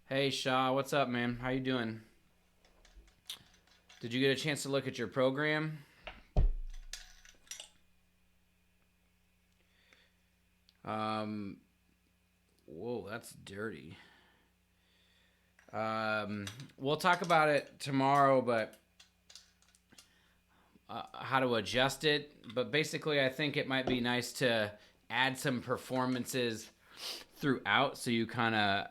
Hey Shaw, what's up, man? How you doing? Did you get a chance to look at your program? Whoa, that's dirty. We'll talk about it tomorrow, but how to adjust it. But basically, I think it might be nice to add some performances throughout, so you kind of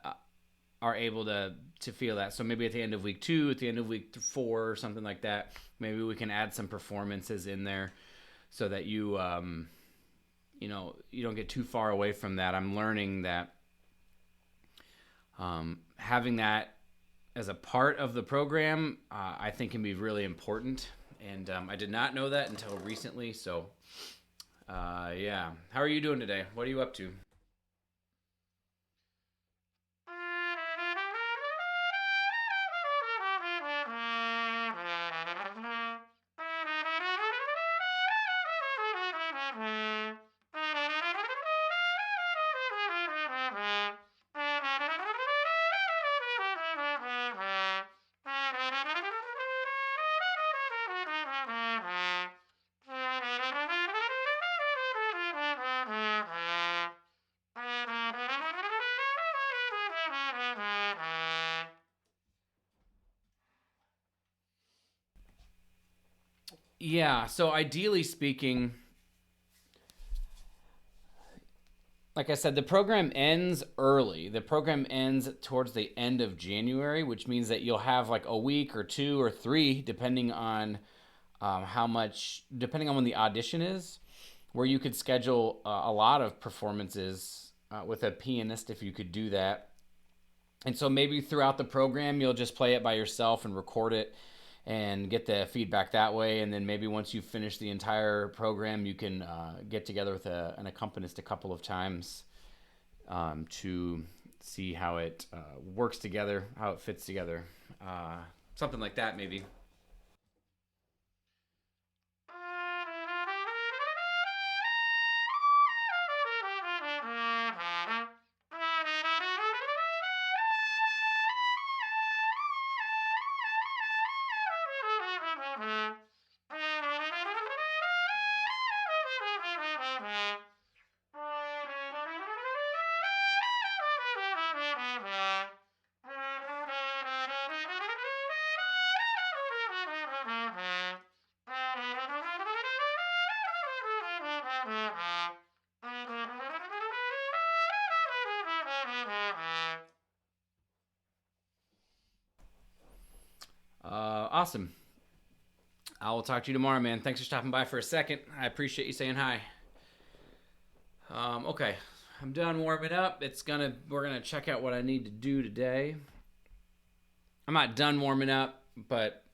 are able to feel that. So maybe at the end of week 2, at the end of week 4, or something like that, maybe we can add some performances in there so that you you don't get too far away from that. I'm learning that having that as a part of the program, I think can be really important. And I did not know that until recently. So, yeah. How are you doing today? What are you up to? Yeah, so ideally speaking, like I said, the program ends early. The program ends towards the end of January, which means that you'll have like a week or 2 or 3, depending on depending on when the audition is, where you could schedule a lot of performances with a pianist if you could do that. And so maybe throughout the program, you'll just play it by yourself and record it and get the feedback that way. And then maybe once you finish the entire program, you can get together with an accompanist a couple of times to see how it works together, how it fits together. Something like that, maybe. Awesome. I will talk to you tomorrow, man. Thanks for stopping by for a second. I appreciate you saying hi. Okay, I'm done warming up. We're gonna check out what I need to do today. I'm not done warming up, but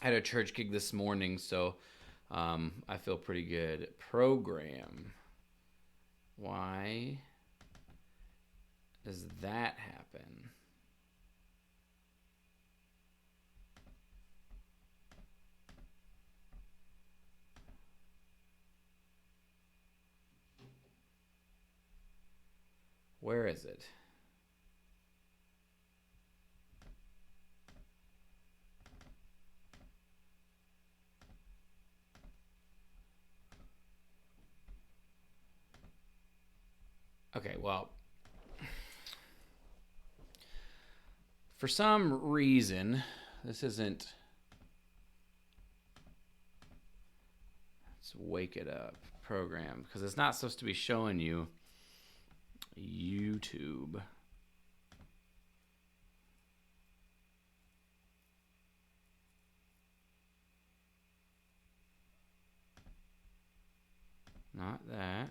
I had a church gig this morning, so I feel pretty good. Program. Why does that happen? Where is it? Okay, well, for some reason, this isn't. Let's wake it up. Program. Because it's not supposed to be showing you YouTube. Not that.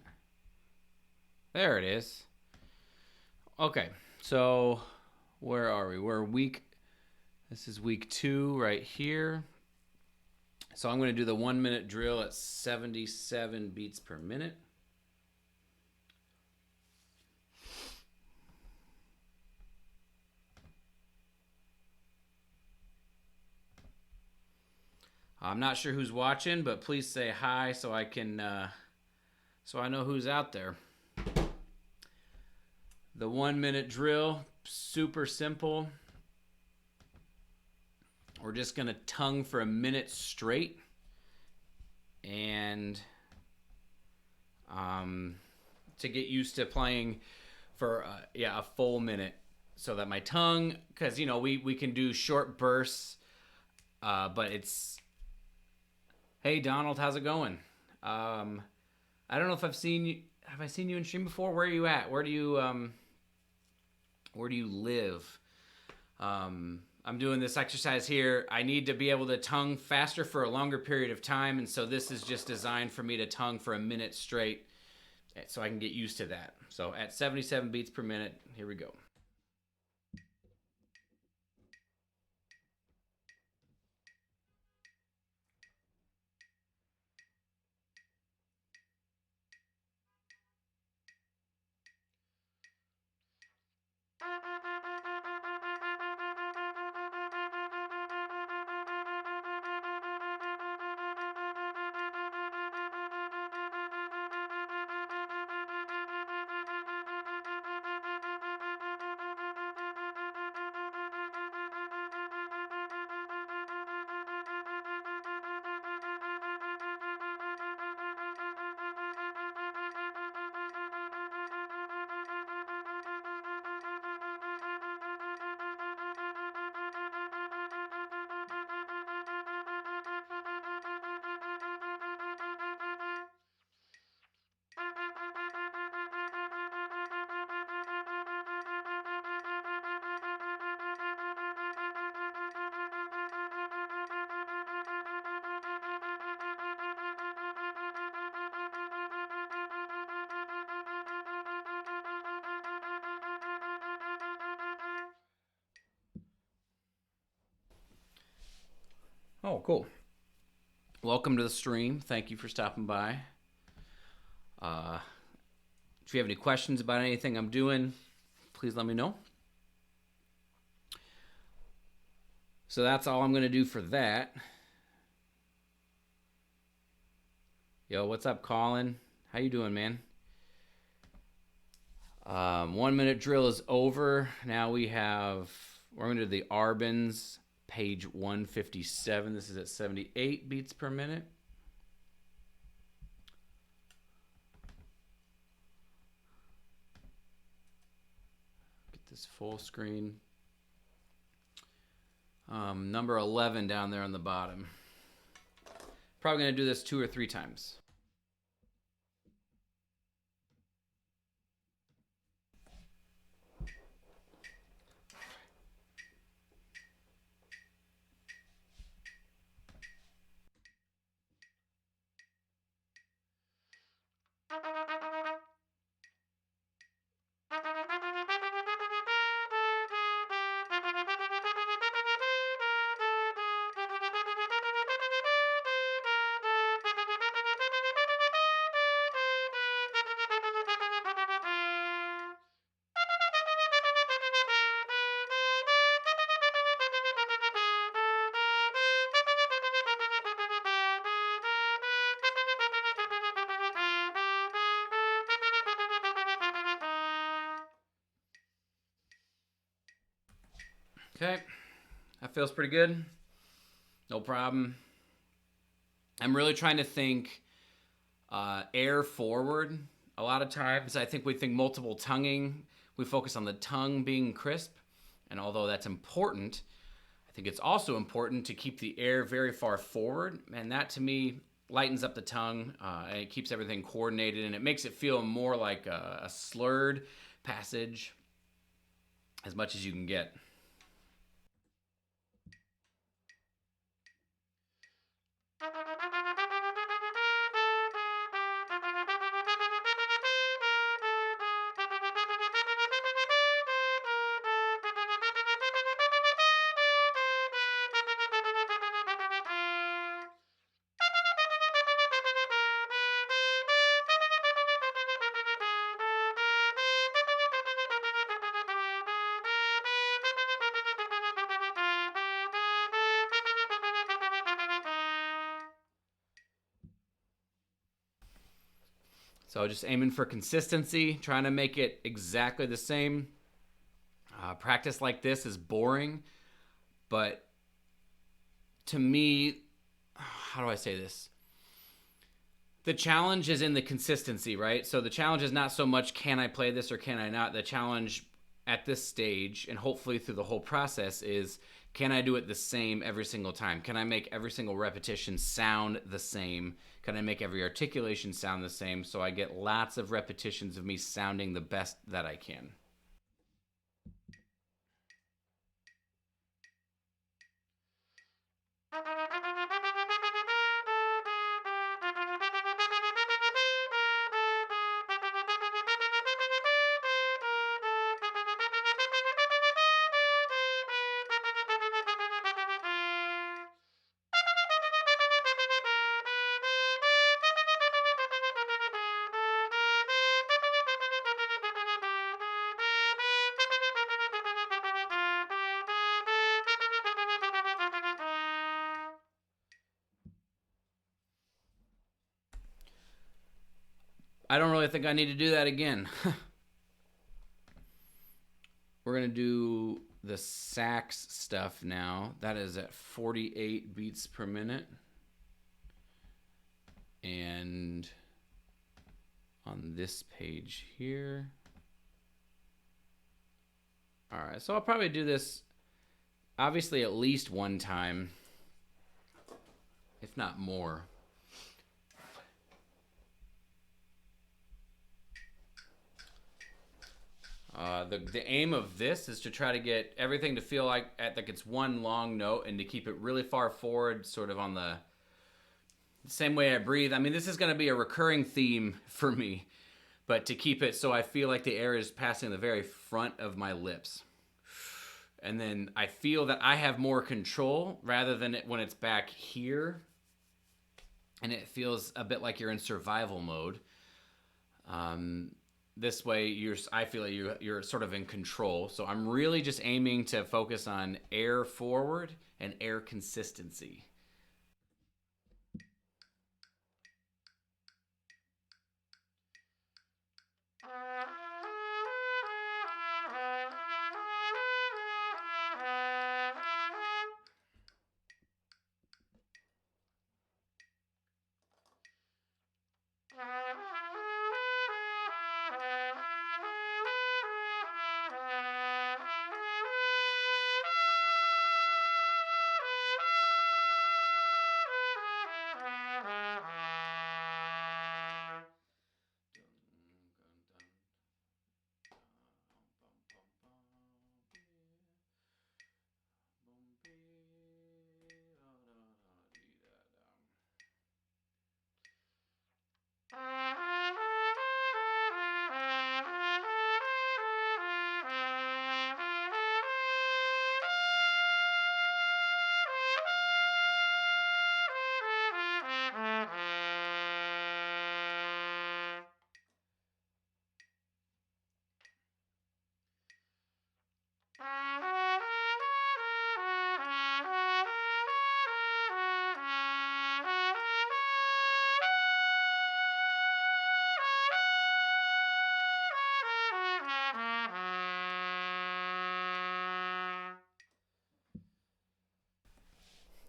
There it is. Okay, so where are we? This is week 2 right here. So I'm going to do the 1 minute drill at 77 beats per minute. I'm not sure who's watching, but please say hi so I can, so I know who's out there. The 1 minute drill, super simple. We're just gonna tongue for a minute straight, and to get used to playing for a full minute, so that my tongue, because we can do short bursts, but it's. Hey Donald, how's it going? I don't know if I've seen you. Have I seen you in stream before? Where are you at? Where do you live? I'm doing this exercise here. I need to be able to tongue faster for a longer period of time, and so this is just designed for me to tongue for a minute straight, so I can get used to that. So at 77 beats per minute, here we go. Oh, cool. Welcome to the stream. Thank you for stopping by. If you have any questions about anything I'm doing, please let me know. So that's all I'm going to do for that. Yo, what's up, Colin? How you doing, man? 1 minute drill is over. Now we're going to do the Arbans, page 157. This is at 78 beats per minute. Get this full screen. Number 11 down there on the bottom. Probably going to do this 2 or 3 times. Okay, that feels pretty good. No problem. I'm really trying to think air forward. A lot of times I think we think multiple tonguing. We focus on the tongue being crisp. And although that's important, I think it's also important to keep the air very far forward. And that to me lightens up the tongue, and it keeps everything coordinated, and it makes it feel more like a slurred passage as much as you can get. So just aiming for consistency, trying to make it exactly the same. Practice like this is boring, but to me, how do I say this? The challenge is in the consistency, right? So the challenge is not so much can I play this or can I not. The challenge at this stage, and hopefully through the whole process, is can I do it the same every single time? Can I make every single repetition sound the same? Can I make every articulation sound the same so I get lots of repetitions of me sounding the best that I can? I don't really think I need to do that again. We're going to do the sax stuff now. That is at 48 beats per minute. And on this page here. All right, so I'll probably do this obviously at least one time, if not more. The aim of this is to try to get everything to feel like it's one long note and to keep it really far forward, sort of on the same way I breathe. I mean, this is going to be a recurring theme for me, but to keep it so I feel like the air is passing the very front of my lips. And then I feel that I have more control rather than when it's back here. And it feels a bit like you're in survival mode. This way, I feel like you're sort of in control. So I'm really just aiming to focus on air forward and air consistency.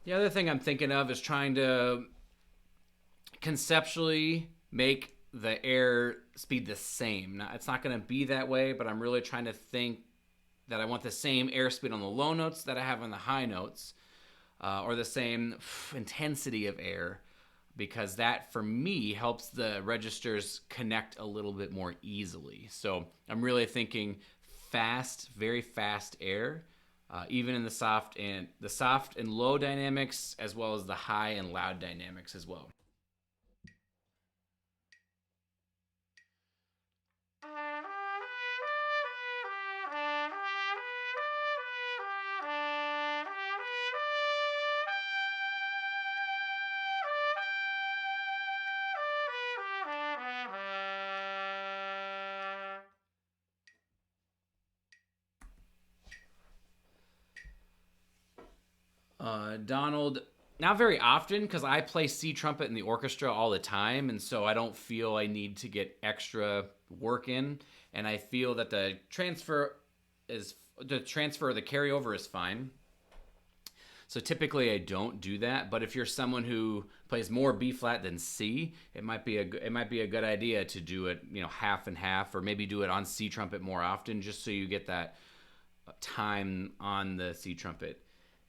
The other thing I'm thinking of is trying to conceptually make the air speed the same. Now, it's not going to be that way, but I'm really trying to think that I want the same airspeed on the low notes that I have on the high notes, or the same intensity of air, because that, for me, helps the registers connect a little bit more easily. So I'm really thinking fast, very fast air, even in the soft and low dynamics, as well as the high and loud dynamics as well. Donald Not very often, because I play C trumpet in the orchestra all the time, and so I don't feel I need to get extra work in. And I feel that the carryover is fine. So typically I don't do that, but if you're someone who plays more B flat than C, it might be a good idea to do it, half and half, or maybe do it on C trumpet more often, just so you get that time on the C trumpet.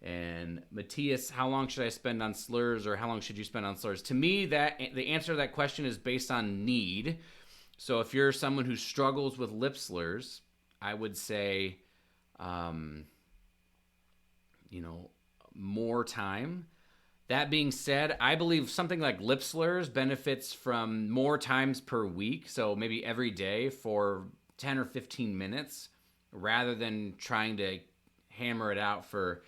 And Matthias, how long should I spend on slurs, or how long should you spend on slurs? To me, that the answer to that question is based on need. So if you're someone who struggles with lip slurs, I would say, um, you know, more time. That being said, I believe something like lip slurs benefits from more times per week, so maybe every day for 10 or 15 minutes, rather than trying to hammer it out for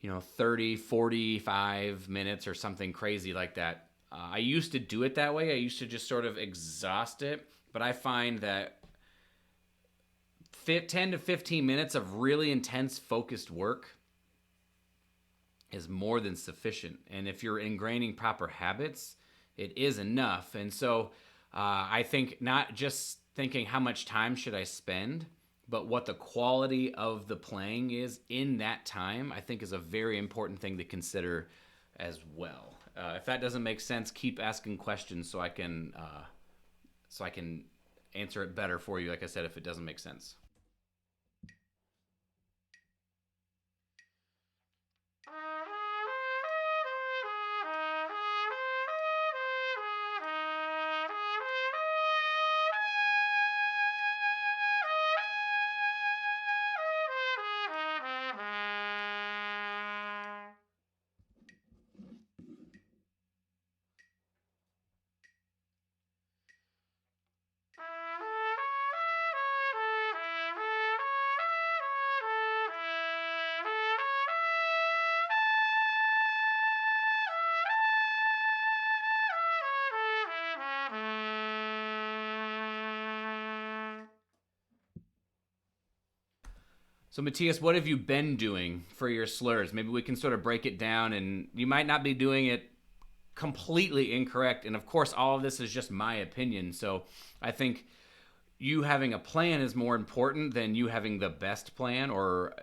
30, 45 minutes or something crazy like that. I used to do it that way. I used to just sort of exhaust it, but I find that 10 to 15 minutes of really intense focused work is more than sufficient. And if you're ingraining proper habits, it is enough. And so I think not just thinking how much time should I spend, but what the quality of the playing is in that time, I think is a very important thing to consider as well. If that doesn't make sense, keep asking questions so I can answer it better for you. Like I said, if it doesn't make sense. So, Matthias, what have you been doing for your slurs? Maybe we can sort of break it down, and you might not be doing it completely incorrect. And of course, all of this is just my opinion. So, I think you having a plan is more important than you having the best plan, or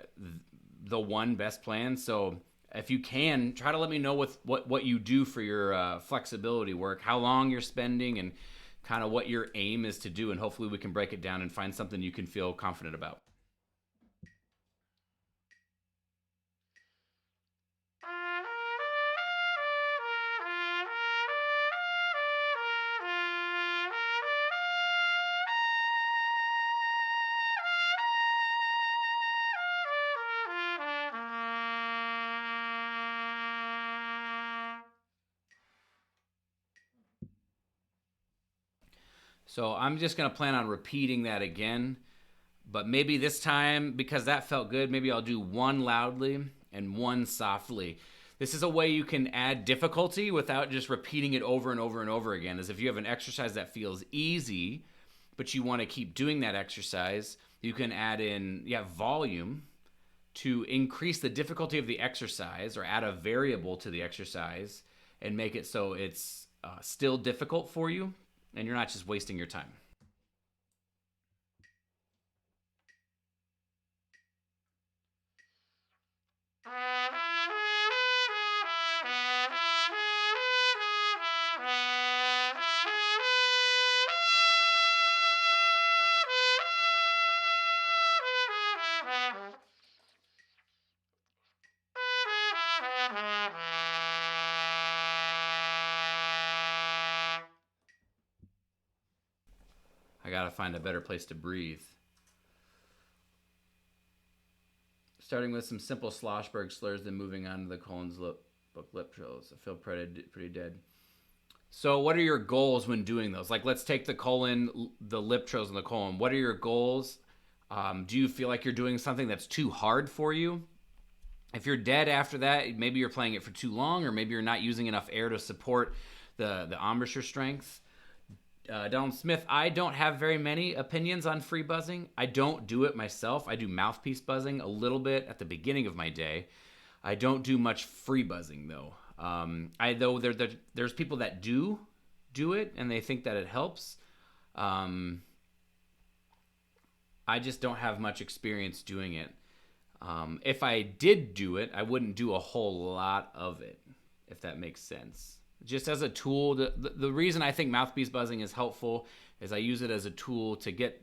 the one best plan. So, if you can, try to let me know with what you do for your flexibility work, how long you're spending, and kind of what your aim is to do. And hopefully, we can break it down and find something you can feel confident about. So I'm just going to plan on repeating that again. But maybe this time, because that felt good, maybe I'll do one loudly and one softly. This is a way you can add difficulty without just repeating it over and over and over again. As if you have an exercise that feels easy, but you want to keep doing that exercise, you can add in volume to increase the difficulty of the exercise, or add a variable to the exercise and make it so it's still difficult for you and you're not just wasting your time. I gotta find a better place to breathe. Starting with some simple Schlossberg slurs, then moving on to the Collins lip trills. I feel pretty dead. So, what are your goals when doing those? Like, let's take the lip trills and the colon. What are your goals? Do you feel like you're doing something that's too hard for you? If you're dead after that, maybe you're playing it for too long, or maybe you're not using enough air to support the embouchure strength. Donald Smith, I don't have very many opinions on free buzzing. I don't do it myself. I do mouthpiece buzzing a little bit at the beginning of my day. I don't do much free buzzing, though. There's people that do it and they think that it helps. Um, I just don't have much experience doing it. If I did do it, I wouldn't do a whole lot of it, if that makes sense. Just as a tool, the reason I think mouthpiece buzzing is helpful is I use it as a tool to get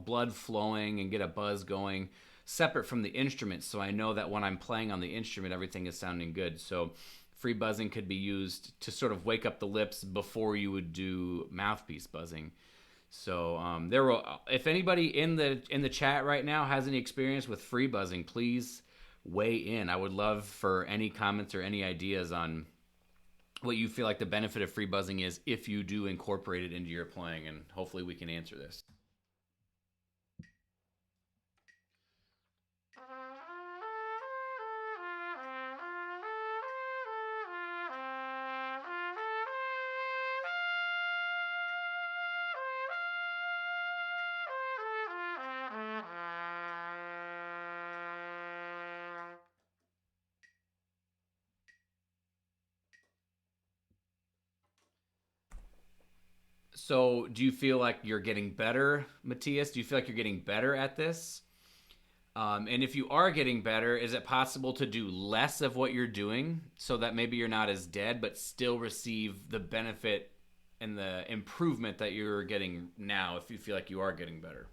blood flowing and get a buzz going, separate from the instrument, so I know that when I'm playing on the instrument, everything is sounding good. So free buzzing could be used to sort of wake up the lips before you would do mouthpiece buzzing. So if anybody in the chat right now has any experience with free buzzing, please weigh in. I would love for any comments or any ideas on what you feel like the benefit of free buzzing is if you do incorporate it into your playing, and hopefully we can answer this. So, do you feel like you're getting better, Matthias? Do you feel like you're getting better at this? And if you are getting better, is it possible to do less of what you're doing so that maybe you're not as dead, but still receive the benefit and the improvement that you're getting now if you feel like you are getting better?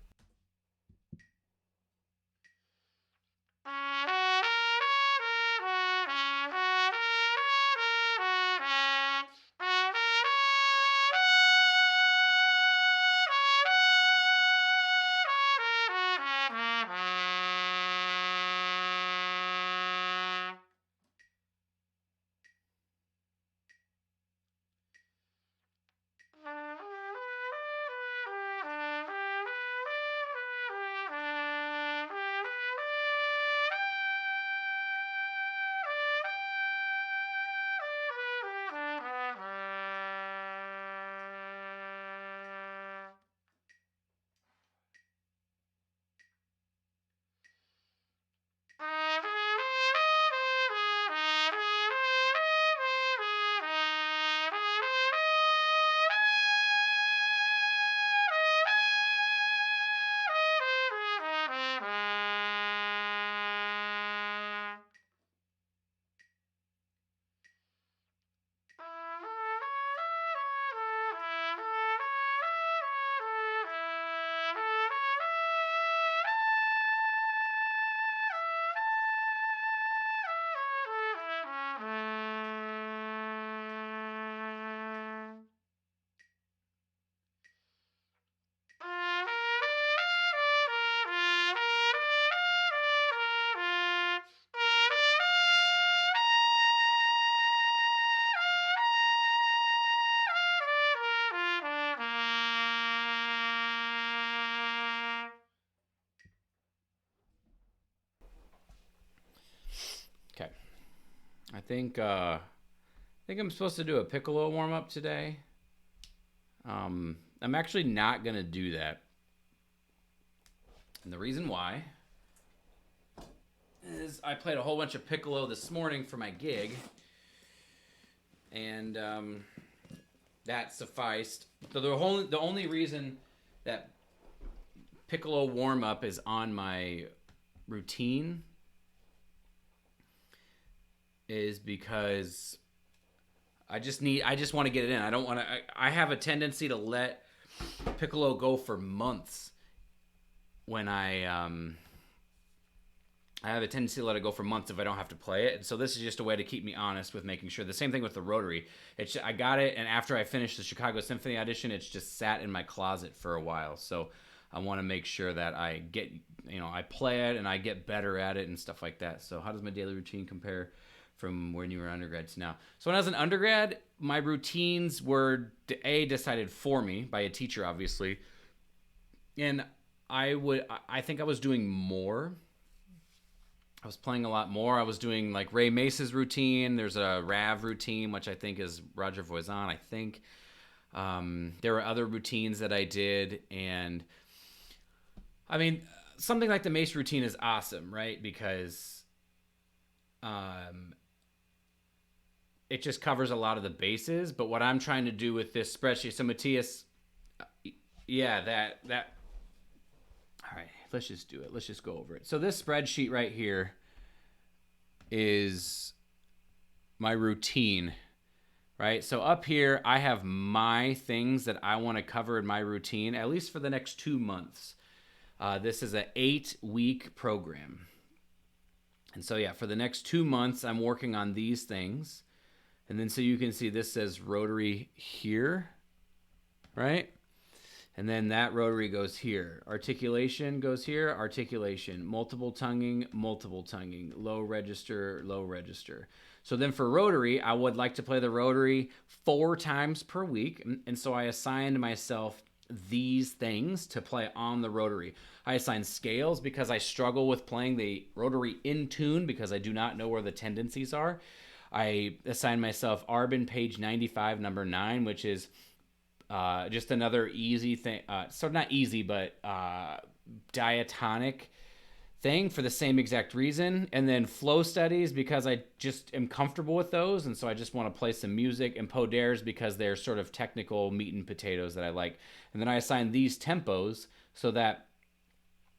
Okay. I think I'm supposed to do a piccolo warm up today. I'm actually not gonna do that, and the reason why is I played a whole bunch of piccolo this morning for my gig, and that sufficed. So the only reason that piccolo warm up is on my routine is because I just want to get it in. I don't want to. I have a tendency to let piccolo go for months when I have a tendency to let it go for months if I don't have to play it. And so this is just a way to keep me honest with making sure. The same thing with the rotary. I got it, and after I finished the Chicago Symphony audition, it's just sat in my closet for a while. So I want to make sure that I get, I play it and I get better at it and stuff like that. So how does my daily routine compare from when you were undergrad to now? So when I was an undergrad, my routines were decided for me by a teacher, obviously, and I think I was doing more. I was playing a lot more. I was doing like Ray Mace's routine. There's a Rav routine, which I think is Roger Voisin, I think. There were other routines that I did. And I mean, something like the Mace routine is awesome, right? Because it just covers a lot of the bases. But what I'm trying to do with this spreadsheet, so Matthias, yeah, that. All right, let's just do it. Let's just go over it. So this spreadsheet right here is my routine, right? So up here, I have my things that I want to cover in my routine, at least for the next 2 months. This is an 8-week program. And so, yeah, for the next 2 months, I'm working on these things. And then so you can see this says rotary here, right? And then that rotary goes here. Articulation goes here, articulation. Multiple tonguing, low register, low register. So then for rotary, I would like to play the rotary 4 times per week. And so I assigned myself these things to play on the rotary. I assigned scales because I struggle with playing the rotary in tune because I do not know where the tendencies are. I assigned myself Arbin page 95, number 9, which is just another easy thing. So not easy, but diatonic thing for the same exact reason. And then flow studies because I just am comfortable with those. And so I just want to play some music, and Poders because they're sort of technical meat and potatoes that I like. And then I assign these tempos so that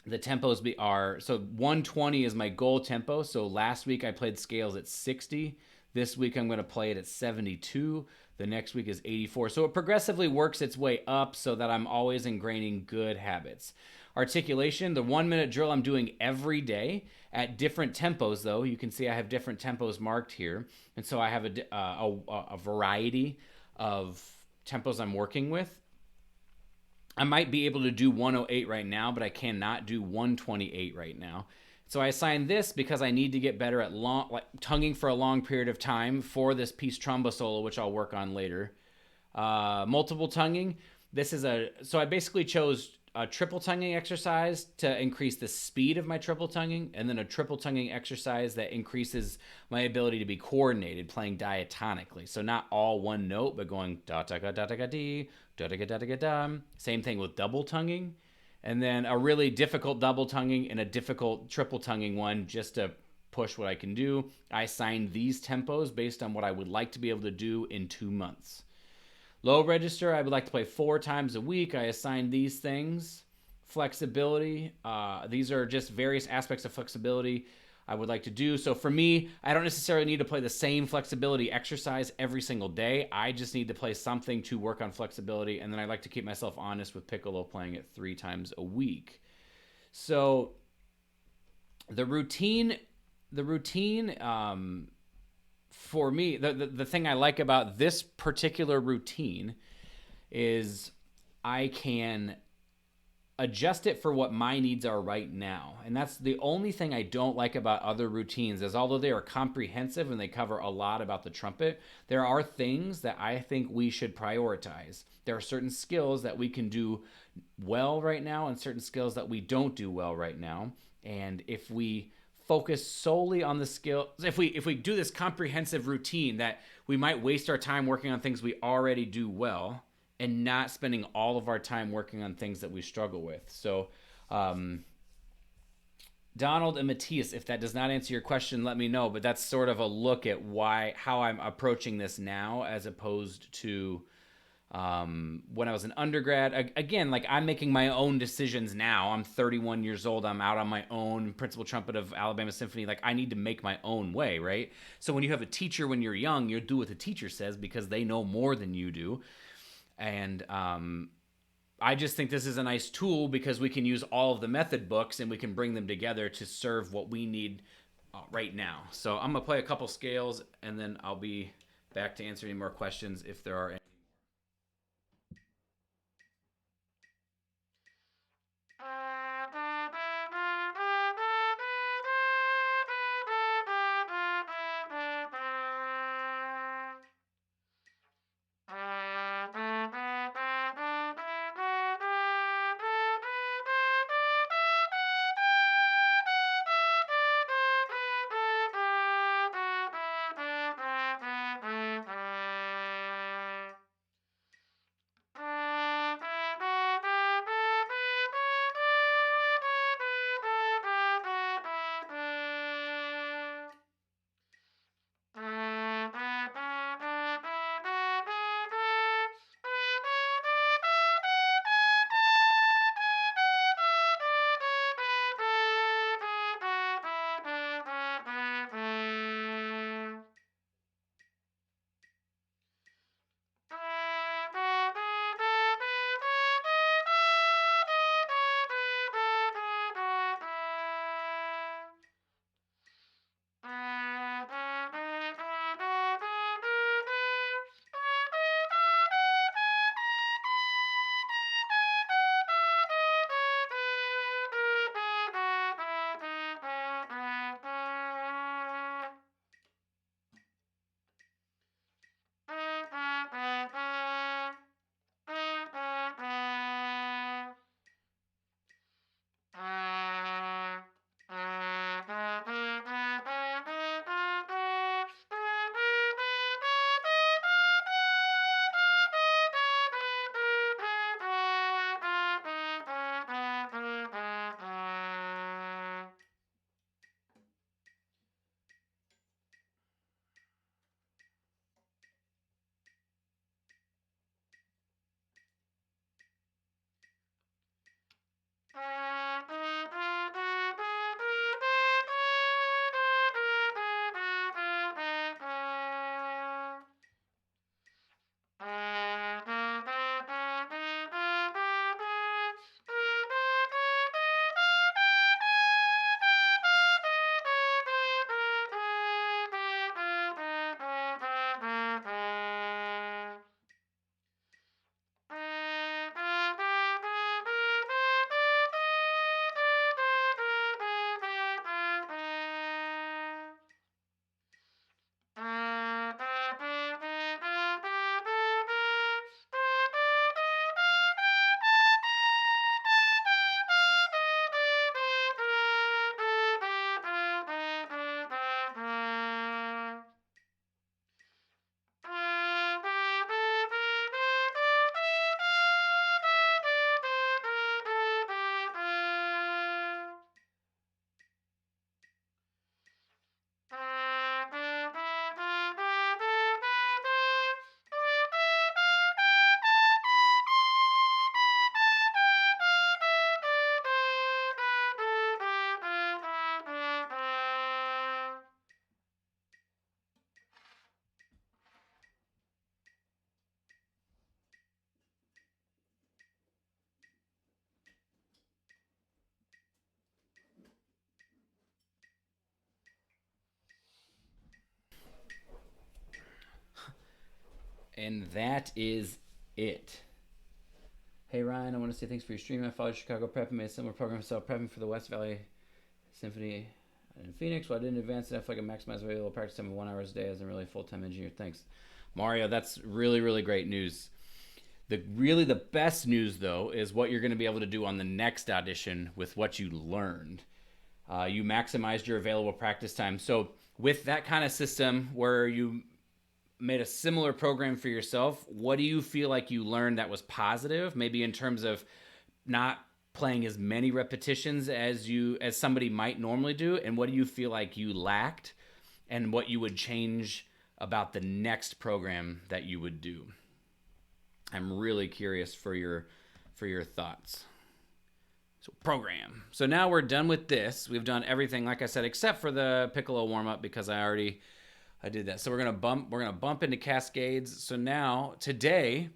the tempos are, so 120 is my goal tempo. So last week I played scales at 60. This week I'm going to play it at 72. The next week is 84. So it progressively works its way up so that I'm always ingraining good habits. Articulation, the 1-minute drill I'm doing every day at different tempos, though. You can see I have different tempos marked here. And so I have a variety of tempos I'm working with. I might be able to do 108 right now, but I cannot do 128 right now. So I assigned this because I need to get better at tonguing for a long period of time for this piece tromba solo, which I'll work on later. Multiple tonguing. So I basically chose a triple tonguing exercise to increase the speed of my triple tonguing, and then a triple tonguing exercise that increases my ability to be coordinated, playing diatonically. So not all one note, but going da da da da da dee, da da da da da. Same thing with double tonguing. And then a really difficult double tonguing and a difficult triple tonguing one just to push what I can do. I assigned these tempos based on what I would like to be able to do in 2 months. Low register, I would like to play 4 times a week. I assigned these things. Flexibility, these are just various aspects of flexibility I would like to do. So for me, I don't necessarily need to play the same flexibility exercise every single day. I just need to play something to work on flexibility. And then I like to keep myself honest with piccolo, playing it 3 times a week. So the routine for me, the thing I like about this particular routine is I can adjust it for what my needs are right now. And that's the only thing I don't like about other routines, is although they are comprehensive and they cover a lot about the trumpet, there are things that I think we should prioritize. There are certain skills that we can do well right now and certain skills that we don't do well right now. And if we focus solely on the skill, if we do this comprehensive routine, that we might waste our time working on things we already do well and not spending all of our time working on things that we struggle with. So Donald and Matthias, if that does not answer your question, let me know. But that's sort of a look at how I'm approaching this now as opposed to when I was an undergrad. Again, like, I'm making my own decisions now. I'm 31 years old. I'm out on my own, principal trumpet of Alabama Symphony. Like, I need to make my own way, right? So when you have a teacher when you're young, you'll do what the teacher says because they know more than you do. And I just think this is a nice tool because we can use all of the method books and we can bring them together to serve what we need right now. So I'm going to play a couple scales and then I'll be back to answer any more questions if there are any. And that is it. Hey Ryan, I want to say thanks for your stream. I followed Chicago Prep and made a similar program myself, prepping for the West Valley Symphony in Phoenix. While I didn't advance enough, I can maximize available practice time of 1 hour a day as I'm really a full-time engineer. Thanks, Mario. That's really, really great news. The best news though is what you're going to be able to do on the next audition with what you learned. You maximized your available practice time. So with that kind of system where you made a similar program for yourself, what do you feel like you learned that was positive? Maybe in terms of not playing as many repetitions as somebody might normally do, and what do you feel like you lacked, and what you would change about the next program that you would do? I'm really curious for your thoughts. So program. So now we're done with this. We've done everything, like I said, except for the piccolo warm up because I did that. So we're gonna bump into Cascades. So now today,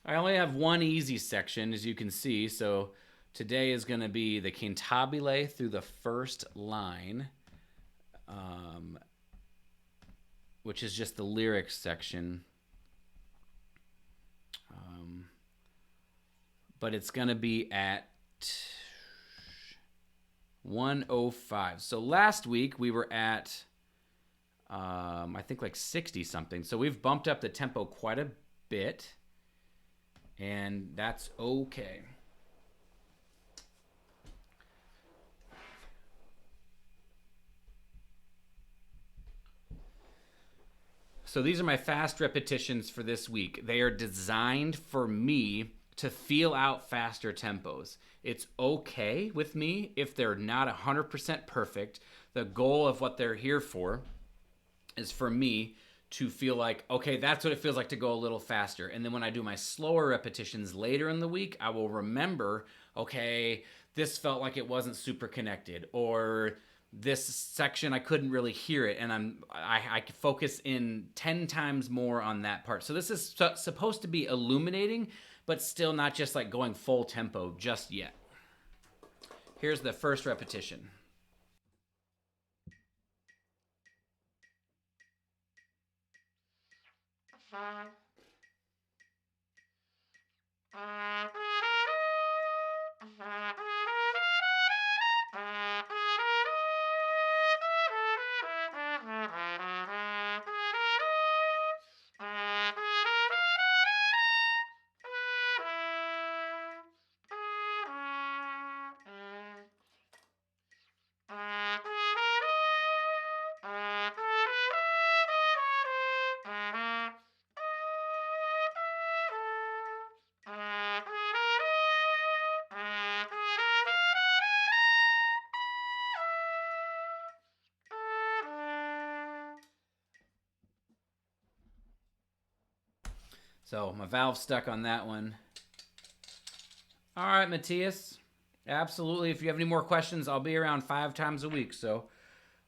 I only have one easy section, as you can see. So today is gonna be the cantabile through the first line, which is just the lyrics section. But it's gonna be at 105. So last week we were at I think like 60 something. So we've bumped up the tempo quite a bit, and that's okay. So these are my fast repetitions for this week. They are designed for me to feel out faster tempos. It's okay with me if they're not 100% perfect. The goal of what they're here for is for me to feel like, okay, that's what it feels like to go a little faster. And then when I do my slower repetitions later in the week, I will remember, okay, this felt like it wasn't super connected, or this section I couldn't really hear it, and I focus in 10 times more on that part. So this is supposed to be illuminating, but still not just like going full tempo just yet. Here's the first repetition. So my valve's stuck on that one. All right, Matthias. Absolutely. If you have any more questions, I'll be around 5 times a week. So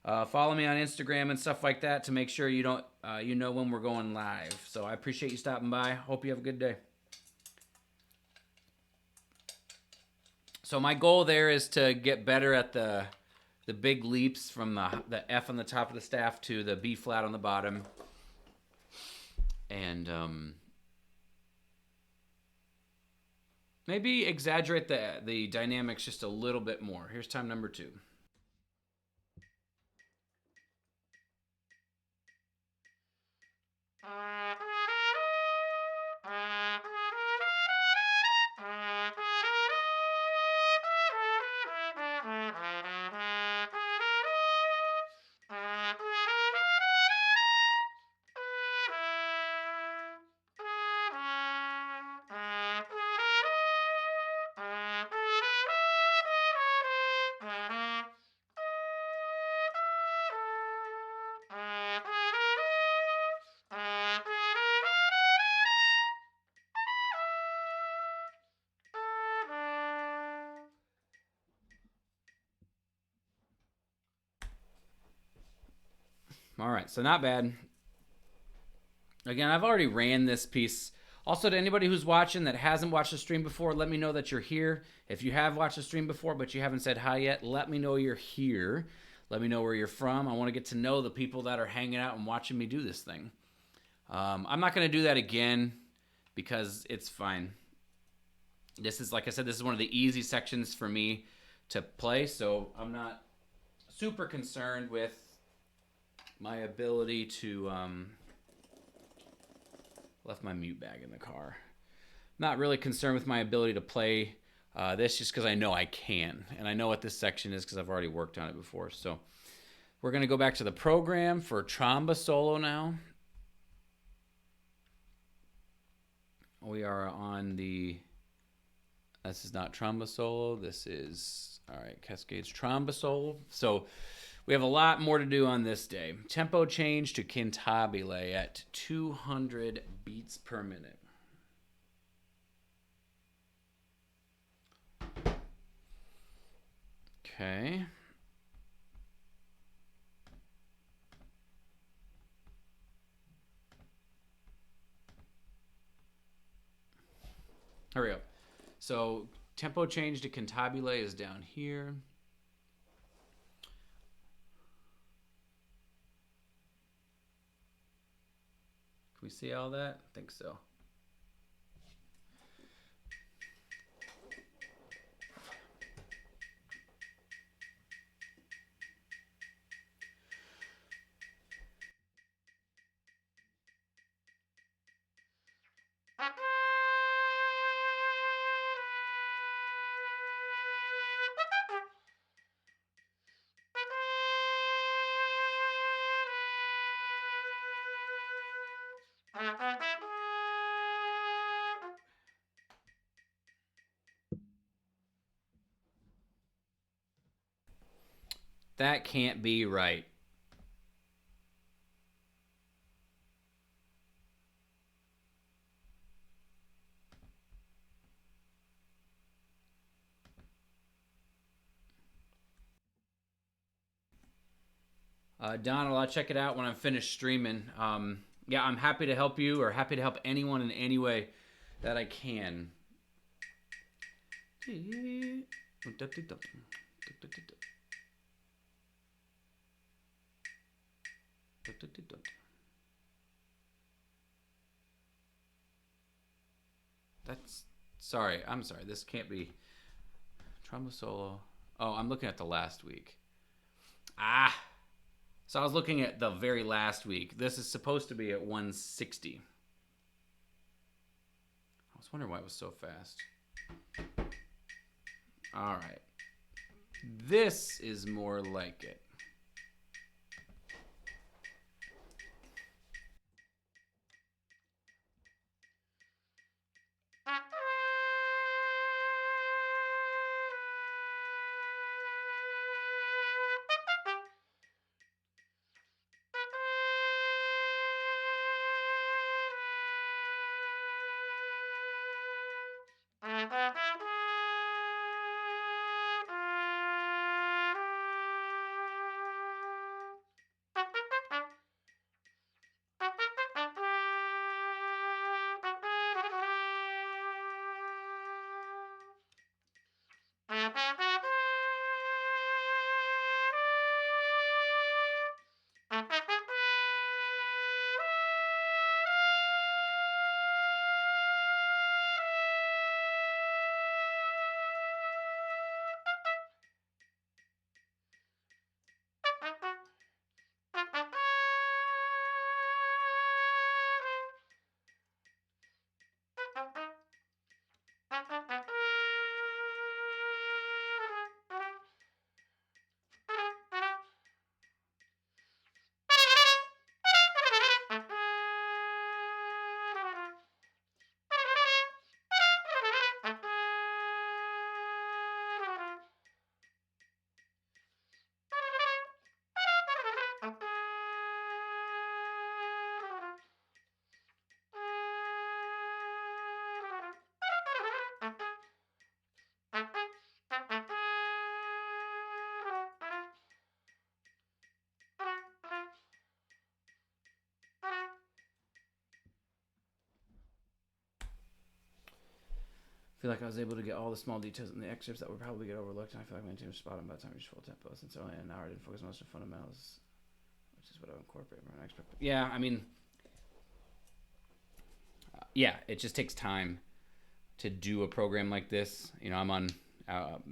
follow me on Instagram and stuff like that to make sure you know when we're going live. So I appreciate you stopping by. Hope you have a good day. So my goal there is to get better at the big leaps from the F on the top of the staff to the B flat on the bottom. And maybe exaggerate the dynamics just a little bit more. Here's time number 2. All right, so not bad. Again, I've already ran this piece. Also, to anybody who's watching that hasn't watched the stream before, let me know that you're here. If you have watched the stream before but you haven't said hi yet, let me know you're here. Let me know where you're from. I want to get to know the people that are hanging out and watching me do this thing. I'm not going to do that again because it's fine. This is, like I said, this is one of the easy sections for me to play, so I'm not super concerned with my ability to left my mute bag in the car. Not really concerned with my ability to play this just because I know I can, and I know what this section is because I've already worked on it before. So we're going to go back to the program for Tromba Solo now. We are on the, this is not Tromba Solo, this is, all right, Cascades Tromba Solo. So we have a lot more to do on this day. Tempo change to cantabile at 200 beats per minute. Okay. Here we go. So tempo change to cantabile is down here. Can we see all that? I think so. That can't be right. Donald, I'll check it out when I'm finished streaming. Yeah, I'm happy to help you or happy to help anyone in any way that I can. That's, sorry, I'm sorry. This can't be Tromba Solo. Oh, I'm looking at the last week. Ah, so I was looking at the very last week. This is supposed to be at 160. I was wondering why it was so fast. All right. This is more like it. I feel like I was able to get all the small details in the excerpts that would probably get overlooked, and I feel like my team was spot on by the time we reached full tempo. Since only an hour, I didn't focus most on fundamentals, which is what I incorporate from an expert. Yeah, I mean, yeah, it just takes time to do a program like this. I'm on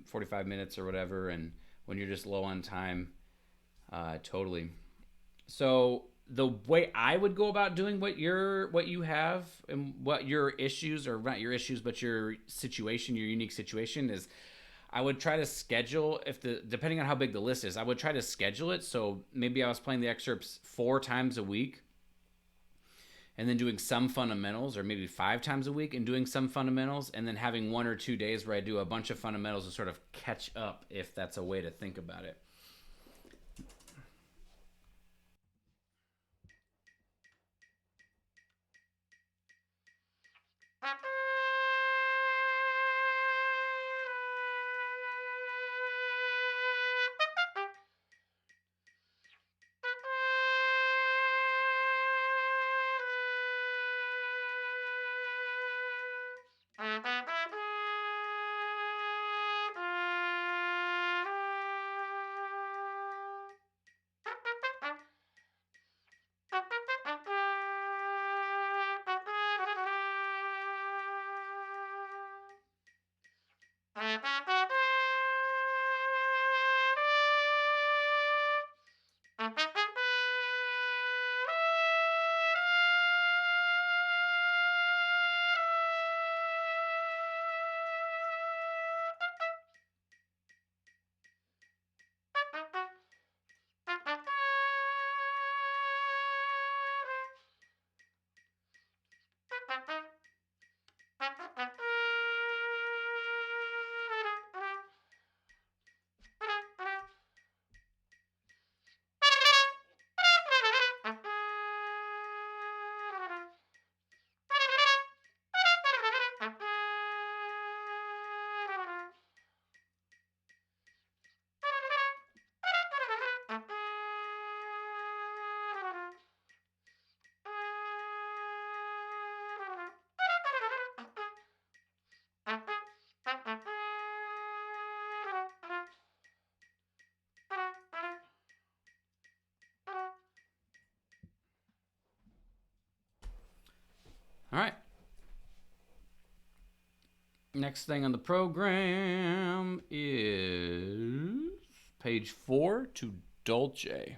45 minutes or whatever, and when you're just low on time, totally. So the way I would go about doing what you have and what your issues, or not your issues, but your situation, your unique situation is, I would try to schedule, if the depending on how big the list is, I would try to schedule it so maybe I was playing the excerpts 4 times a week, and then doing some fundamentals, or maybe 5 times a week and doing some fundamentals, and then having 1 or 2 days where I do a bunch of fundamentals to sort of catch up, if that's a way to think about it. All right. Next thing on the program is page 4 to Dolce.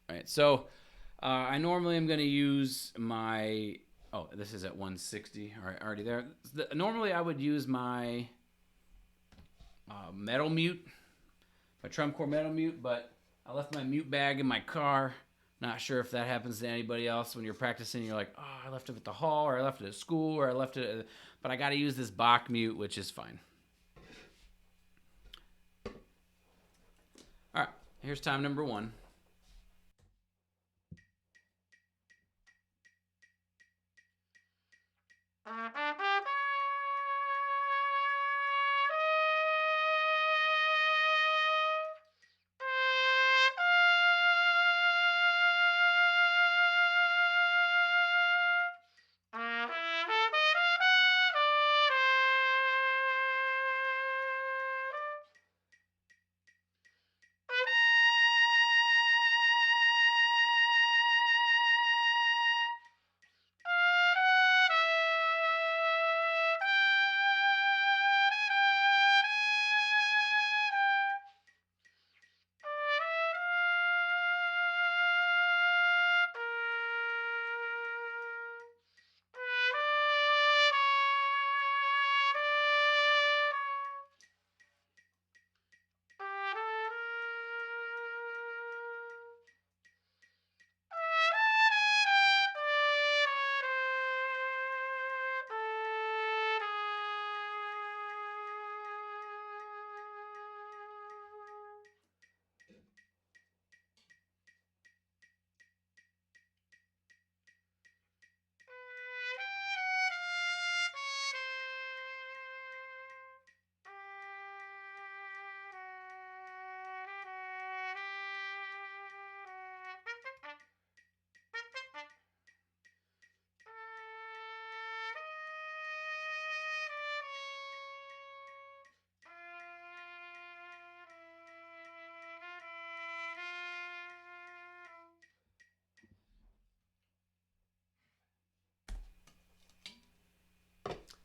All right. So I normally am going to use my. Oh, this is at 160. All right, already there. Normally I would use my metal mute, my Trump Core metal mute, but I left my mute bag in my car. Not sure if that happens to anybody else when you're practicing. You're like, oh, I left it at the hall, or I left it at school, or I left it, but I got to use this Bach mute, which is fine. All right, here's time number 1.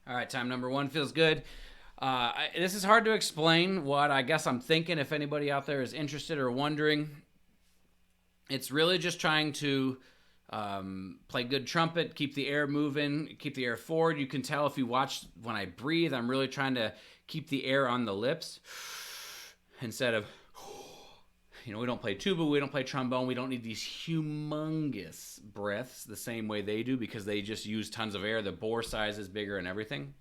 All right, time number one feels good. This is hard to explain what I guess I'm thinking if anybody out there is interested or wondering. It's really just trying to play good trumpet, keep the air moving, keep the air forward. You can tell if you watch when I breathe, I'm really trying to keep the air on the lips instead of, we don't play tuba, we don't play trombone, we don't need these humongous breaths the same way they do because they just use tons of air. The bore size is bigger and everything.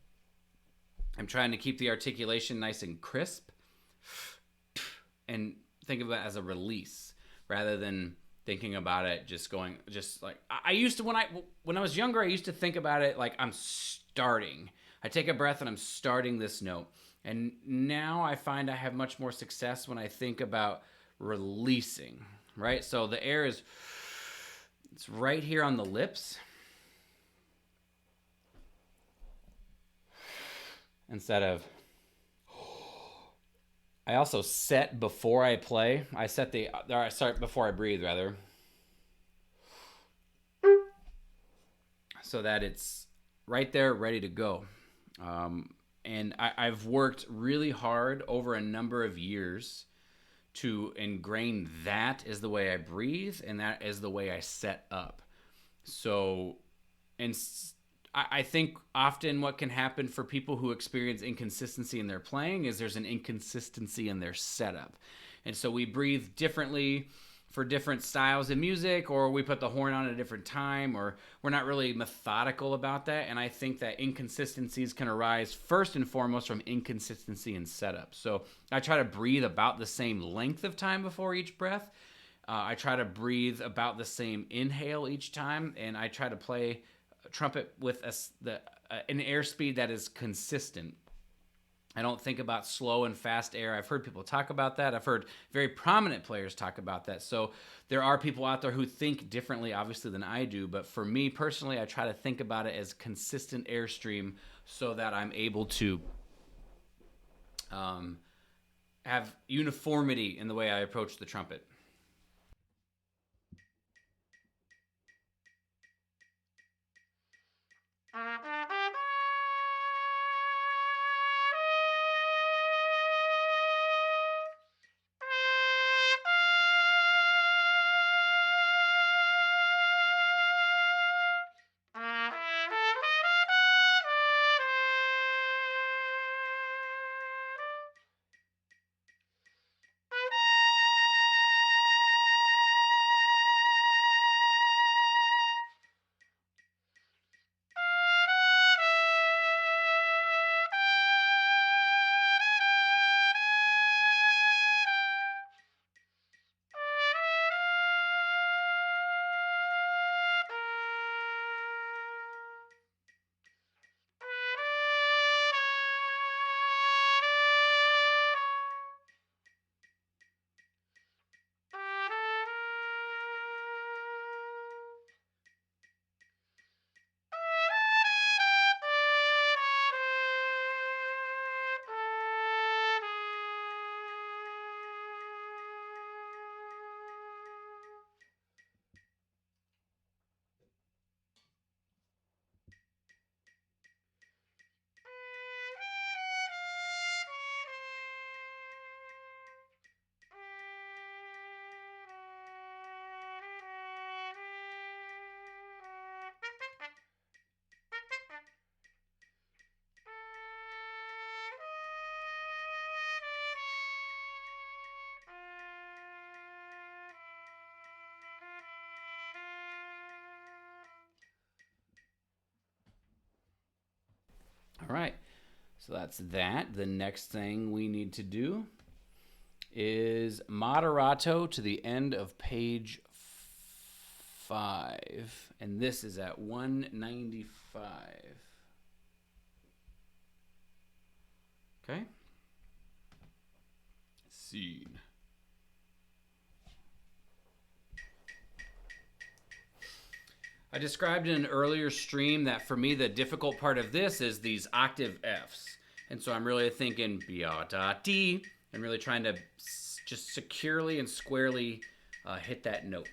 I'm trying to keep the articulation nice and crisp and think of it as a release rather than thinking about it just like I used to when I was younger. I used to think about it like I'm starting. I take a breath and I'm starting this note. And now I find I have much more success when I think about releasing, right? So the air it's right here on the lips instead of. I also set before I play. I start before I breathe, rather. So that it's right there, ready to go. And I've worked really hard over a number of years to ingrain that is the way I breathe and that is the way I set up. So, and I think often what can happen for people who experience inconsistency in their playing is there's an inconsistency in their setup. And so we breathe differently for different styles of music, or we put the horn on at a different time, or we're not really methodical about that. And I think that inconsistencies can arise first and foremost from inconsistency in setup. So I try to breathe about the same length of time before each breath. I try to breathe about the same inhale each time, and I try to play trumpet with an airspeed that is consistent. I don't think about slow and fast air. I've heard people talk about that. I've heard very prominent players talk about that. So there are people out there who think differently, obviously, than I do. But for me personally, I try to think about it as consistent airstream so that I'm able to have uniformity in the way I approach the trumpet. All right, so that's that. The next thing we need to do is moderato to the end of page 5, and this is at 195. Okay. Scene. I described in an earlier stream that for me the difficult part of this is these octave Fs. And so I'm really thinking B-A-D and really trying to just securely and squarely hit that note.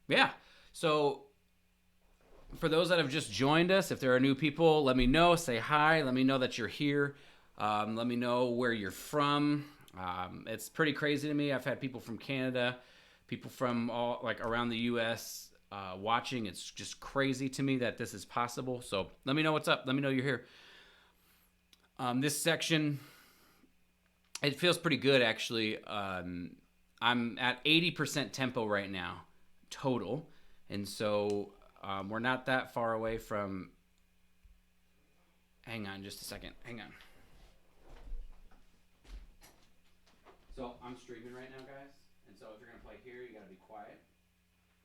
Yeah. So for those that have just joined us, if there are new people, let me know. Say hi. Let me know that you're here. Let me know where you're from. It's pretty crazy to me. I've had people from Canada, people from all like around the U.S. Watching. It's just crazy to me that this is possible. So let me know what's up. Let me know you're here. This section, it feels pretty good actually. I'm at 80% tempo right now, total, and so we're not that far away from. Hang on, just a second. Hang on. So I'm streaming right now, guys, and so if you're gonna play here, you gotta be quiet,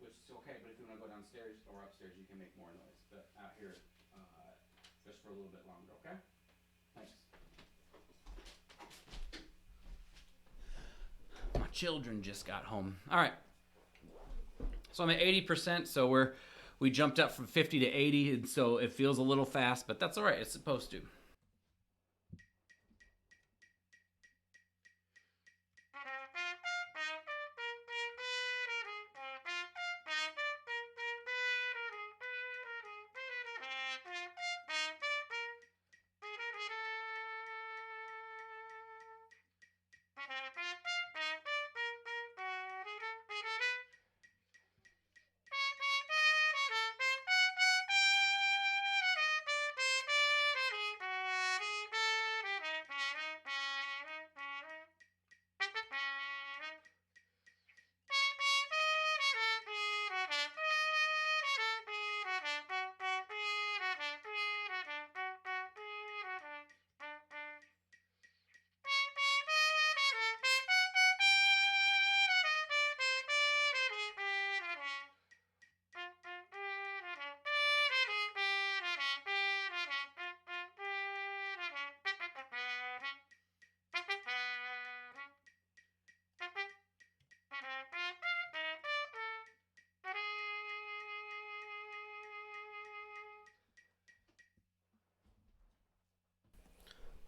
which is okay. But if you wanna go downstairs or upstairs, you can make more noise. But out here, just for a little bit longer, okay? Thanks. My children just got home. All right. So I'm at 80%. So we jumped up from 50 to 80, and so it feels a little fast, but that's all right. It's supposed to.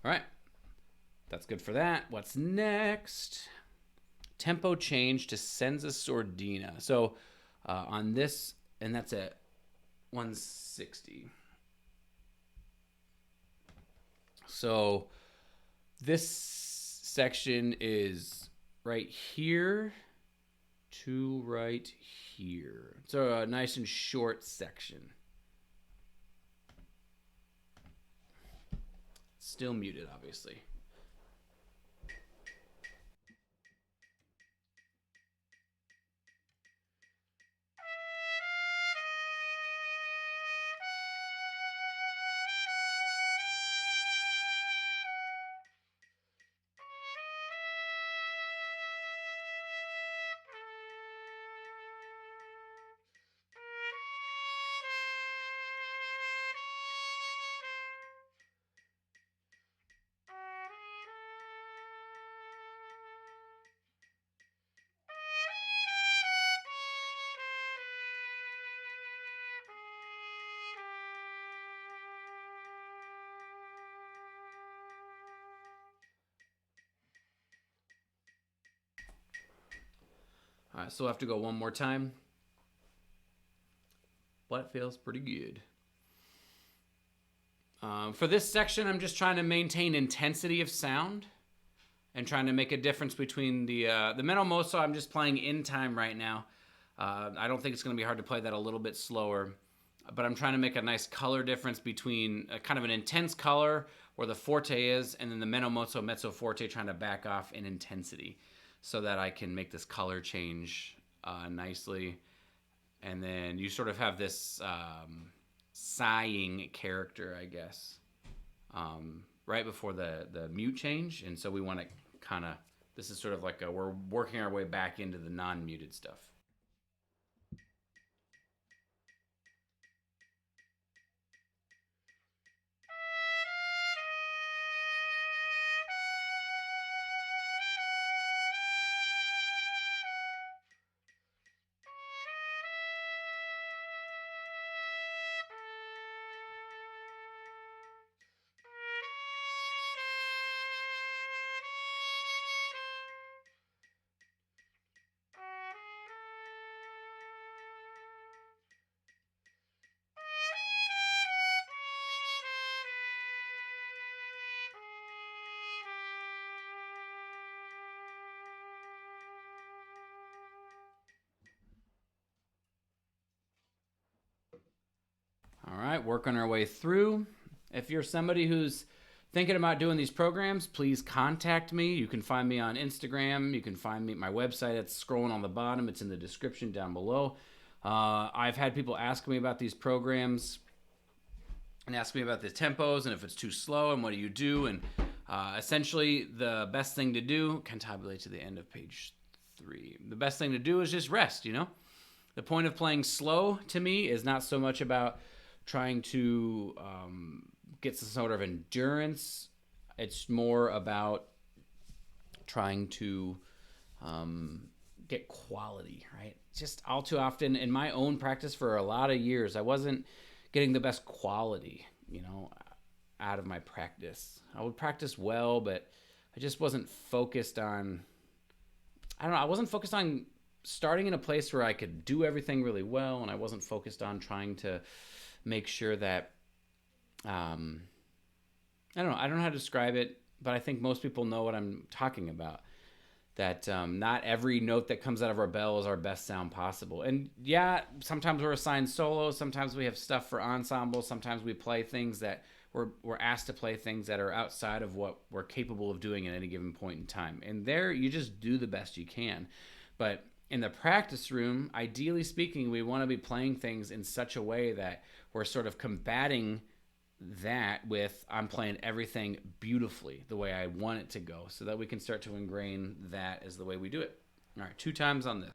All right. That's good for that. What's next? Tempo change to senza sordina. So on this, and that's at 160. So this section is right here to right here. So a nice and short section. Still muted, obviously. All right, so we'll have to go one more time. But it feels pretty good. For this section, I'm just trying to maintain intensity of sound and trying to make a difference between the meno mosso. I'm just playing in time right now. I don't think it's going to be hard to play that a little bit slower, but I'm trying to make a nice color difference between kind of an intense color where the forte is, and then the meno mosso mezzo forte trying to back off in intensity so that I can make this color change nicely. And then you sort of have this sighing character, I guess, right before the mute change. And so we want to kind of, this is sort of like we're working our way back into the non-muted stuff. right, working our way through. If you're somebody who's thinking about doing these programs, please contact me. You can find me on Instagram. You can find me at my website. It's scrolling on the bottom. It's in the description down below. I've had people ask me about these programs and ask me about the tempos and if it's too slow and what do you do. And essentially, the best thing to do, can tabulate to the end of page 3. The best thing to do is just rest, you know? The point of playing slow to me is not so much about trying to get some sort of endurance. It's more about trying to get quality, right? Just all too often in my own practice for a lot of years, I wasn't getting the best quality, you know, out of my practice. I would practice well, but I just wasn't focused on, I don't know, I wasn't focused on starting in a place where I could do everything really well, and I wasn't focused on trying to make sure that, I don't know how to describe it, but I think most people know what I'm talking about. That not every note that comes out of our bell is our best sound possible. And yeah, sometimes we're assigned solos, sometimes we have stuff for ensembles, sometimes we play things that we're asked to play things that are outside of what we're capable of doing at any given point in time. And there, you just do the best you can. But in the practice room, ideally speaking, we want to be playing things in such a way that we're sort of combating that with I'm playing everything beautifully the way I want it to go, so that we can start to ingrain that as the way we do it. All right, 2 times on this.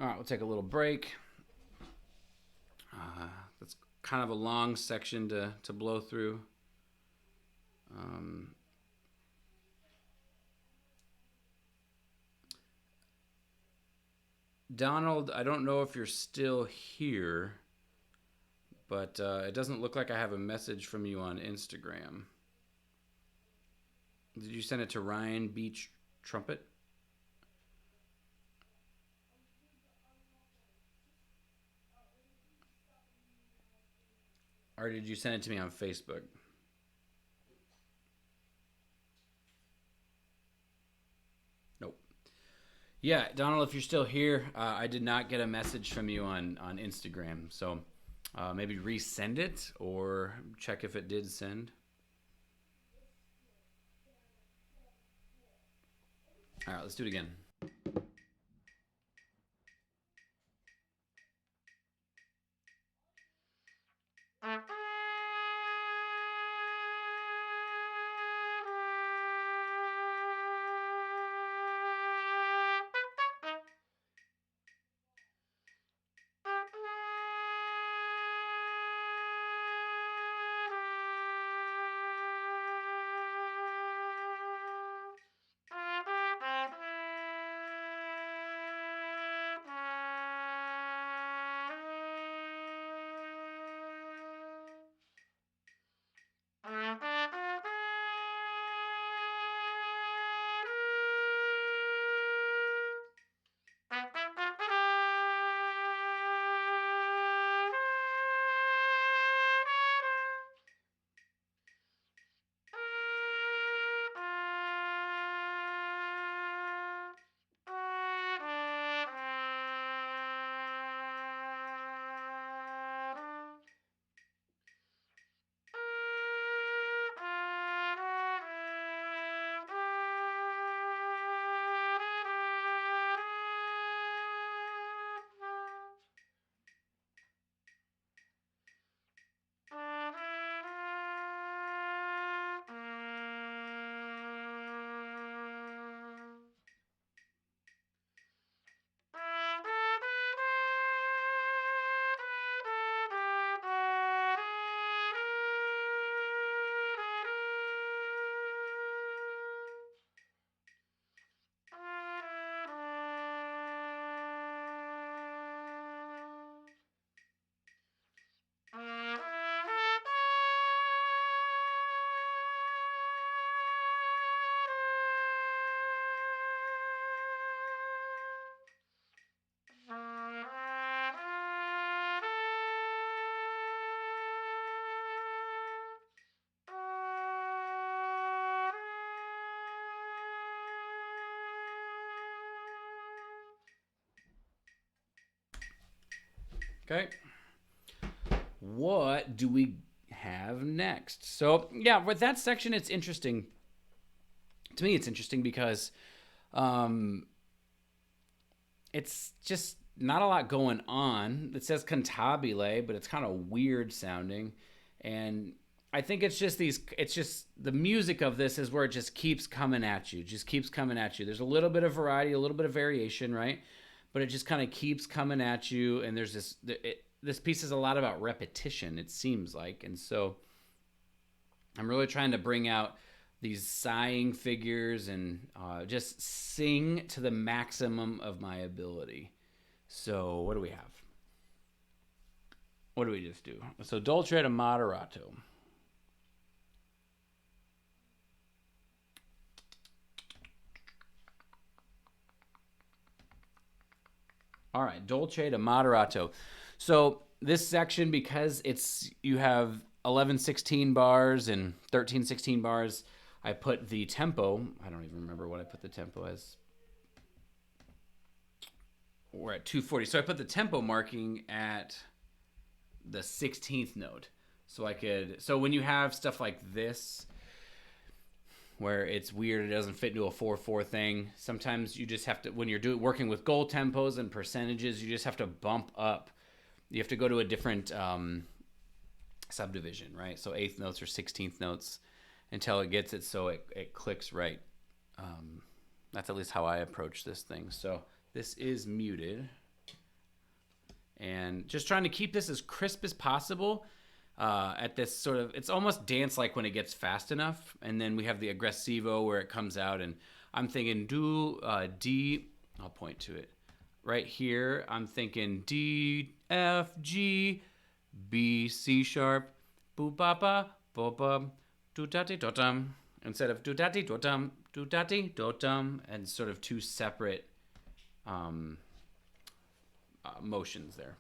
All right, we'll take a little break. That's kind of a long section to blow through. Donald, I don't know if you're still here, but it doesn't look like I have a message from you on Instagram. Did you send it to Ryan Beach Trumpet? Or did you send it to me on Facebook? Nope. Yeah, Donald, if you're still here, I did not get a message from you on Instagram. So maybe resend it or check if it did send. All right, let's do it again. Okay. What do we have next? So, yeah, with that section, it's interesting. To me, it's interesting because um, it's just not a lot going on. It says cantabile, but it's kind of weird sounding. And I think it's just the music of this is where it just keeps coming at you, just keeps coming at you. There's a little bit of variety, a little bit of variation, right? But it just kind of keeps coming at you. And there's this piece is a lot about repetition, it seems like. And so I'm really trying to bring out these sighing figures and just sing to the maximum of my ability. So what do we have? What do we just do? So dolce to moderato. All right, dolce to moderato. So this section, because it's you have 11/16 bars and 13/16 bars, I put the tempo. I don't even remember what I put the tempo as. We're at 240. So I put the tempo marking at the 16th note. So when you have stuff like this, where it's weird, it doesn't fit into a 4/4 thing. Sometimes you just have to, when you're working with goal tempos and percentages, you just have to bump up. You have to go to a different subdivision, right? So 8th notes or 16th notes until it gets it so it clicks right. That's at least how I approach this thing. So this is muted. And just trying to keep this as crisp as possible at this sort of, it's almost dance-like when it gets fast enough. And then we have the aggressivo where it comes out. And I'm thinking D, I'll point to it. Right here, I'm thinking D, F, G, B, C sharp, boo ba ba, bo ba, do dati do dum. Instead of do dati do dum, and sort of two separate motions there.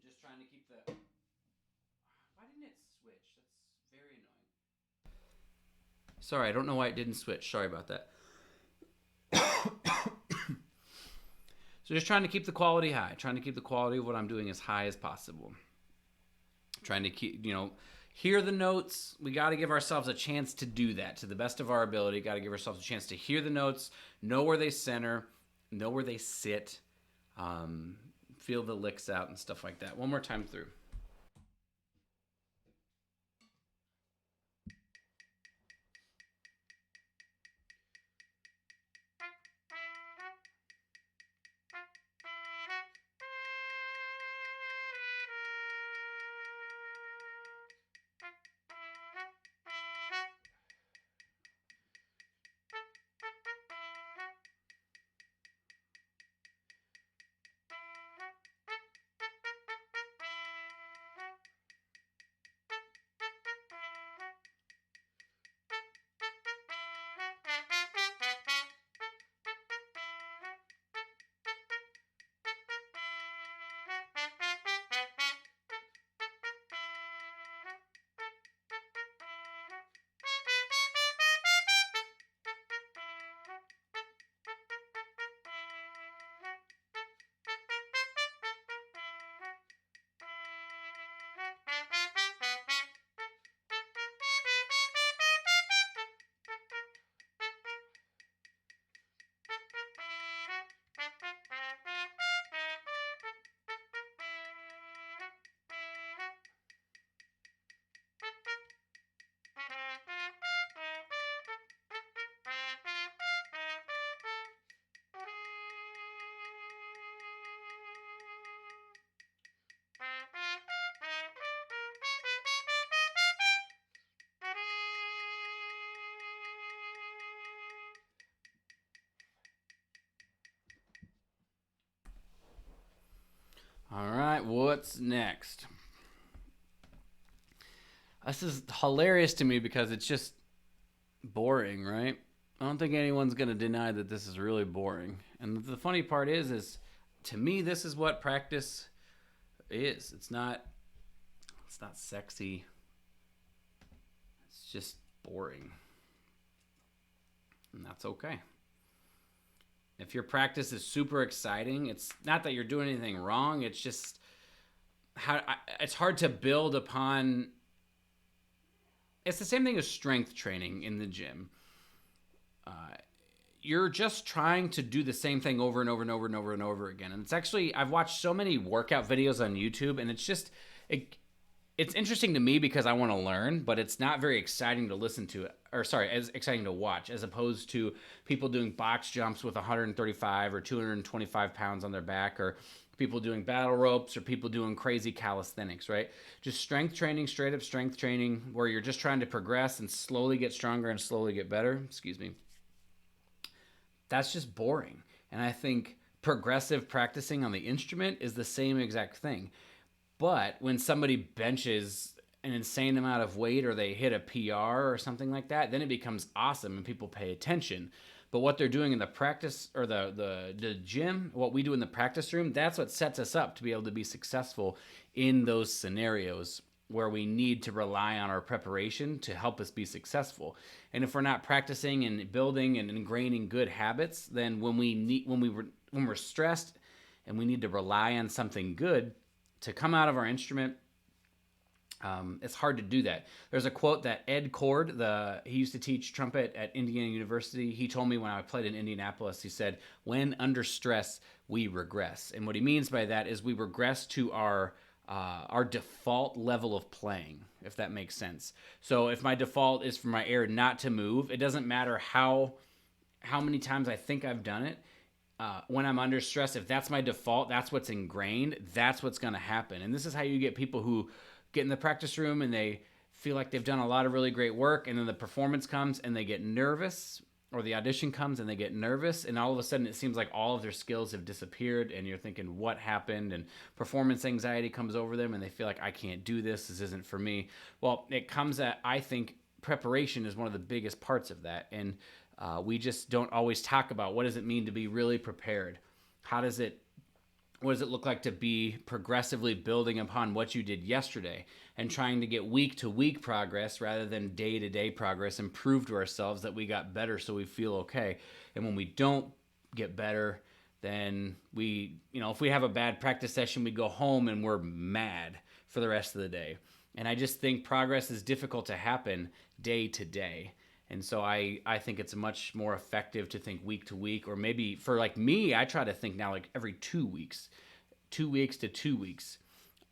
Just trying to keep the. Why didn't it switch? That's very annoying. Sorry, I don't know why it didn't switch. Sorry about that. So just trying to keep the quality high, trying to keep the quality of what I'm doing as high as possible. Trying to keep, hear the notes. We got to give ourselves a chance to do that to the best of our ability. Got to give ourselves a chance to hear the notes, know where they center, know where they sit, feel the licks out and stuff like that. One more time through. right, what's next? This is hilarious to me because it's just boring, right? I don't think anyone's going to deny that this is really boring. And the funny part is to me this is what practice is. It's not sexy. It's just boring. And that's okay. If your practice is super exciting, it's not that you're doing anything wrong. It's just it's hard to build upon. It's the same thing as strength training in the gym. You're just trying to do the same thing over and over and over and over and over again. And it's actually, I've watched so many workout videos on YouTube, and it's interesting to me because I want to learn, but it's not very exciting to listen to, as exciting to watch, as opposed to people doing box jumps with 135 or 225 pounds on their back, or people doing battle ropes, or people doing crazy calisthenics, right? Just strength training, straight up strength training, where you're just trying to progress and slowly get stronger and slowly get better. Excuse me. That's just boring. And I think progressive practicing on the instrument is the same exact thing. But when somebody benches an insane amount of weight, or they hit a PR or something like that, then it becomes awesome and people pay attention. But what they're doing in the practice, or the gym, what we do in the practice room, that's what sets us up to be able to be successful in those scenarios where we need to rely on our preparation to help us be successful. And if we're not practicing and building and ingraining good habits, then when we're stressed and we need to rely on something good to come out of our instrument, it's hard to do that. There's a quote that Ed Cord, he used to teach trumpet at Indiana University. He told me when I played in Indianapolis, he said, when under stress, we regress. And what he means by that is we regress to our default level of playing, if that makes sense. So if my default is for my air not to move, it doesn't matter how many times I think I've done it. When I'm under stress, if that's my default, that's what's ingrained, that's what's going to happen. And this is how you get people who get in the practice room and they feel like they've done a lot of really great work, and then the performance comes and they get nervous, or the audition comes and they get nervous, and all of a sudden it seems like all of their skills have disappeared, and you're thinking, what happened? And performance anxiety comes over them and they feel like, I can't do this. This isn't for me. Well, it comes at, I think preparation is one of the biggest parts of that. And we just don't always talk about what does it mean to be really prepared. What does it look like to be progressively building upon what you did yesterday and trying to get week to week progress rather than day to day progress, and prove to ourselves that we got better so we feel okay. And when we don't get better, then if we have a bad practice session, we go home and we're mad for the rest of the day. And I just think progress is difficult to happen day to day. And so I think it's much more effective to think week to week, or maybe for like me, I try to think now like every 2 weeks, 2 weeks to 2 weeks.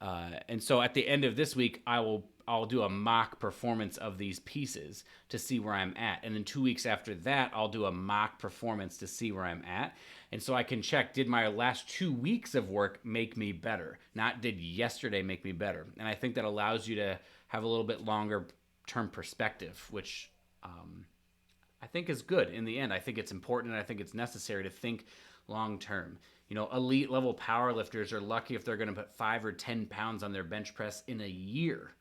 And so at the end of this week, I'll do a mock performance of these pieces to see where I'm at. And then 2 weeks after that, I'll do a mock performance to see where I'm at. And so I can check, did my last 2 weeks of work make me better? Not did yesterday make me better? And I think that allows you to have a little bit longer term perspective, which I think is good in the end. I think it's important, and I think it's necessary to think long term. Elite level powerlifters are lucky if they're going to put 5 or 10 pounds on their bench press in a year.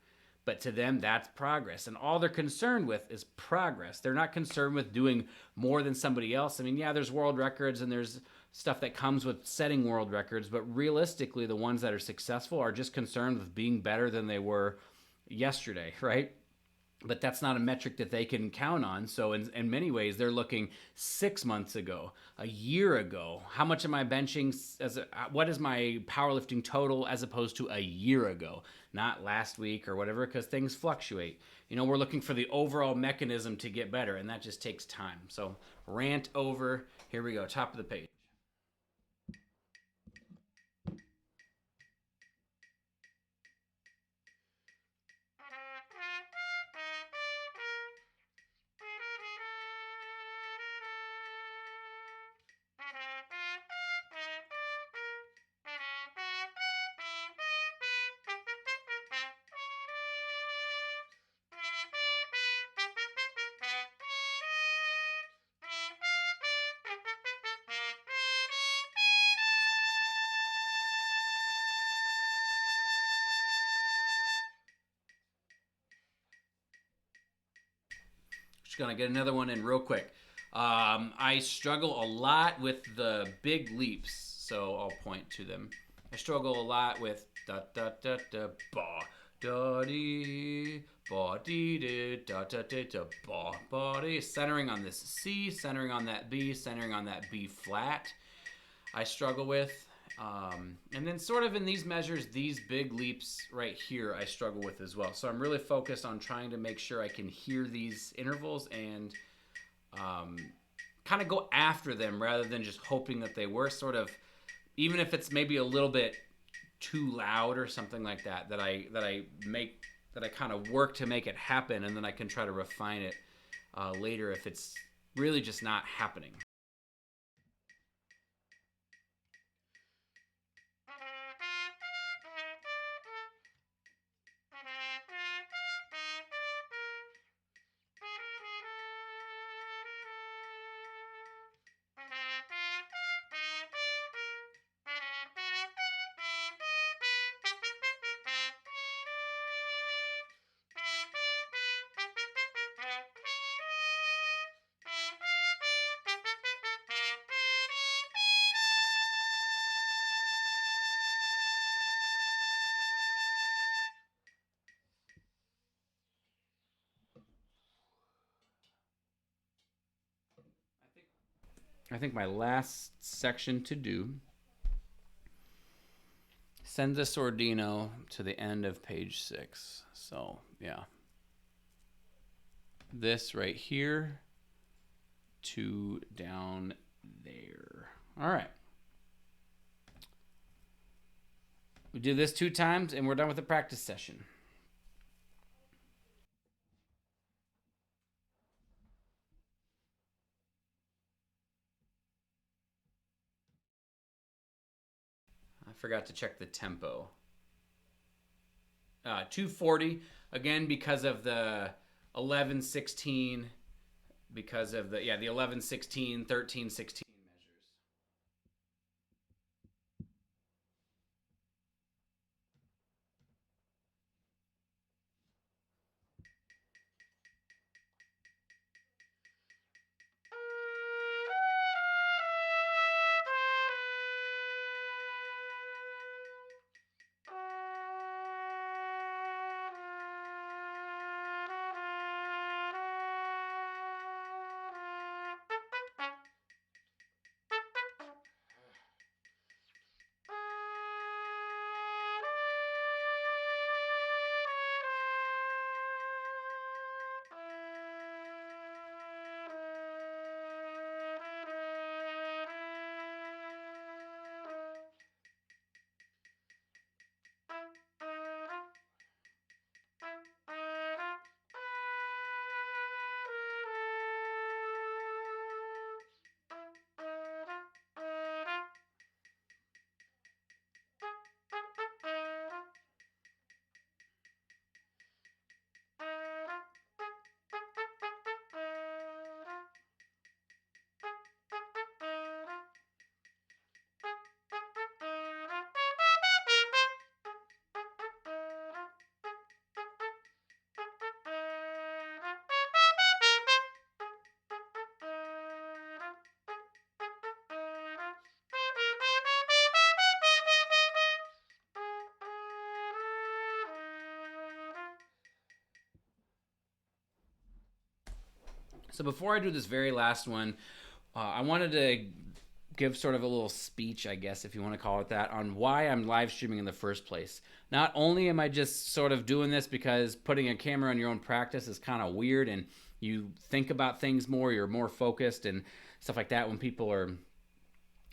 But to them, that's progress. And all they're concerned with is progress. They're not concerned with doing more than somebody else. I mean, yeah, there's world records and there's stuff that comes with setting world records. But realistically, the ones that are successful are just concerned with being better than they were yesterday, right? But that's not a metric that they can count on. So in many ways, they're looking 6 months ago, a year ago. How much am I benching? What is my powerlifting total as opposed to a year ago? Not last week or whatever, because things fluctuate. We're looking for the overall mechanism to get better, and that just takes time. So rant over. Here we go, top of the page. Just gonna get another one in real quick. I struggle a lot with the big leaps, so I'll point to them. I struggle a lot with da da da da ba da dee ba dee dee da da da da ba ba dee. Centering on this C, centering on that B, centering on that B flat. I struggle with. And then sort of in these measures, these big leaps right here, I struggle with as well. So I'm really focused on trying to make sure I can hear these intervals and kind of go after them rather than just hoping that they were sort of, even if it's maybe a little bit too loud or something like that, that I kind of work to make it happen, and then I can try to refine it later if it's really just not happening. I think my last section to do, send this Ordino to the end of page 6. So, yeah. This right here to down there. All right. We do this 2 times and we're done with the practice session. I forgot to check the tempo. 240, again, because of the 11-16, because of the 11-16, 13-16 measures. So before I do this very last one, I wanted to give sort of a little speech, I guess, if you want to call it that, on why I'm live streaming in the first place. Not only am I just sort of doing this because putting a camera on your own practice is kind of weird and you think about things more, you're more focused and stuff like that when people are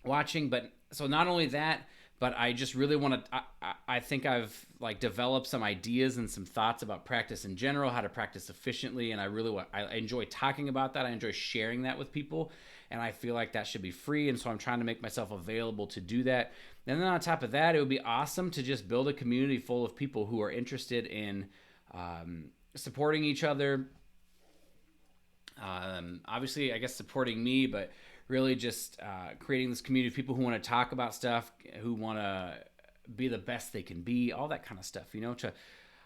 watching, but so not only that, but I just really want to. I think I've like developed some ideas and some thoughts about practice in general, how to practice efficiently, and I enjoy talking about that. I enjoy sharing that with people, and I feel like that should be free. And so I'm trying to make myself available to do that. And then on top of that, it would be awesome to just build a community full of people who are interested in supporting each other. Obviously, I guess supporting me, but really just creating this community of people who want to talk about stuff, who want to be the best they can be, all that kind of stuff, to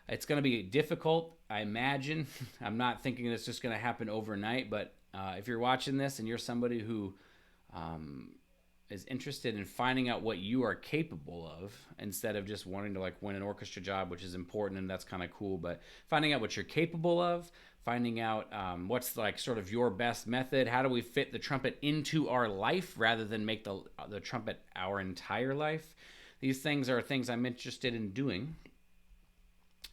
It's going to be difficult, I imagine. I'm not thinking it's just going to happen overnight, but if you're watching this and you're somebody who um, is interested in finding out what you are capable of instead of just wanting to like win an orchestra job, which is important and that's kind of cool, but finding out what you're capable of, finding out what's like sort of your best method, how do we fit the trumpet into our life rather than make the trumpet our entire life. These things are things I'm interested in doing.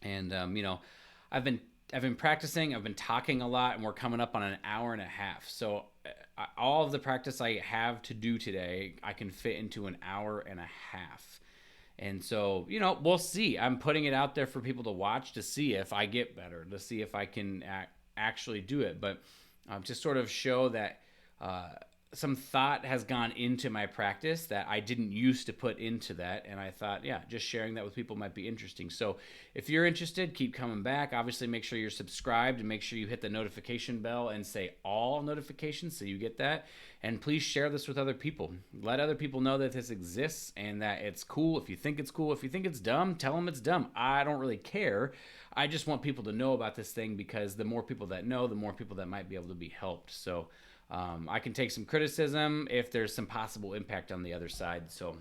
And I've been I've been practicing. I've been talking a lot, and we're coming up on an hour and a half. So all of the practice I have to do today, I can fit into an hour and a half. And so, we'll see. I'm putting it out there for people to watch to see if I get better, to see if I can actually do it. But to sort of show that uh, some thought has gone into my practice that I didn't used to put into that. And I thought, yeah, just sharing that with people might be interesting. So if you're interested, keep coming back. Obviously, make sure you're subscribed and make sure you hit the notification bell and say all notifications so you get that. And please share this with other people. Let other people know that this exists and that it's cool. If you think it's cool, if you think it's dumb, tell them it's dumb. I don't really care. I just want people to know about this thing because the more people that know, the more people that might be able to be helped. So I can take some criticism if there's some possible impact on the other side. So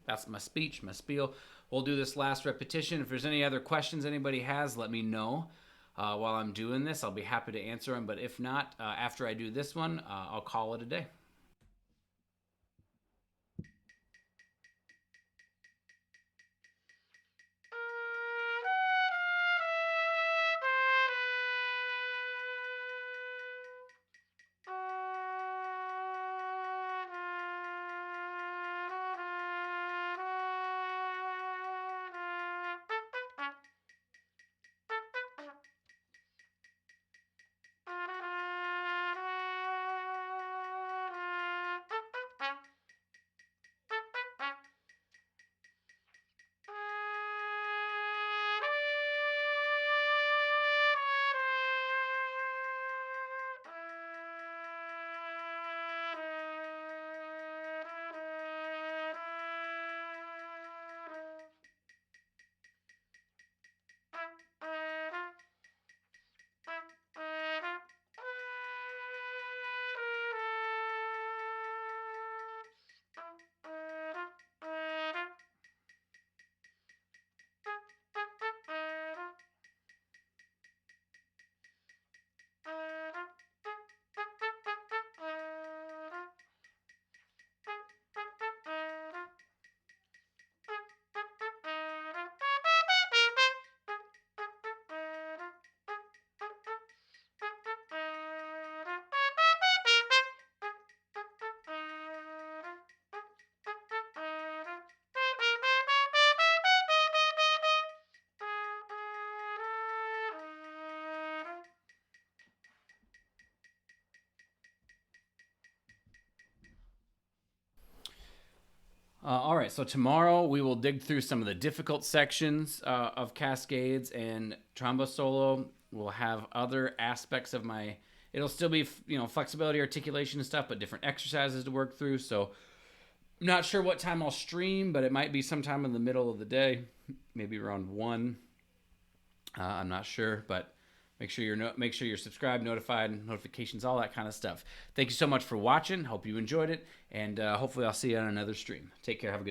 that's my speech, my spiel. We'll do this last repetition. If there's any other questions anybody has, let me know while I'm doing this. I'll be happy to answer them. But if not, after I do this one, I'll call it a day. All right, so tomorrow we will dig through some of the difficult sections of Cascades and Tromba Solo. We'll have other aspects of my. It'll still be flexibility, articulation, and stuff, but different exercises to work through. So, I'm not sure what time I'll stream, but it might be sometime in the middle of the day, maybe around 1. I'm not sure, but make sure you're subscribed, notified, notifications, all that kind of stuff. Thank you so much for watching. Hope you enjoyed it, and hopefully I'll see you on another stream. Take care. Have a good day.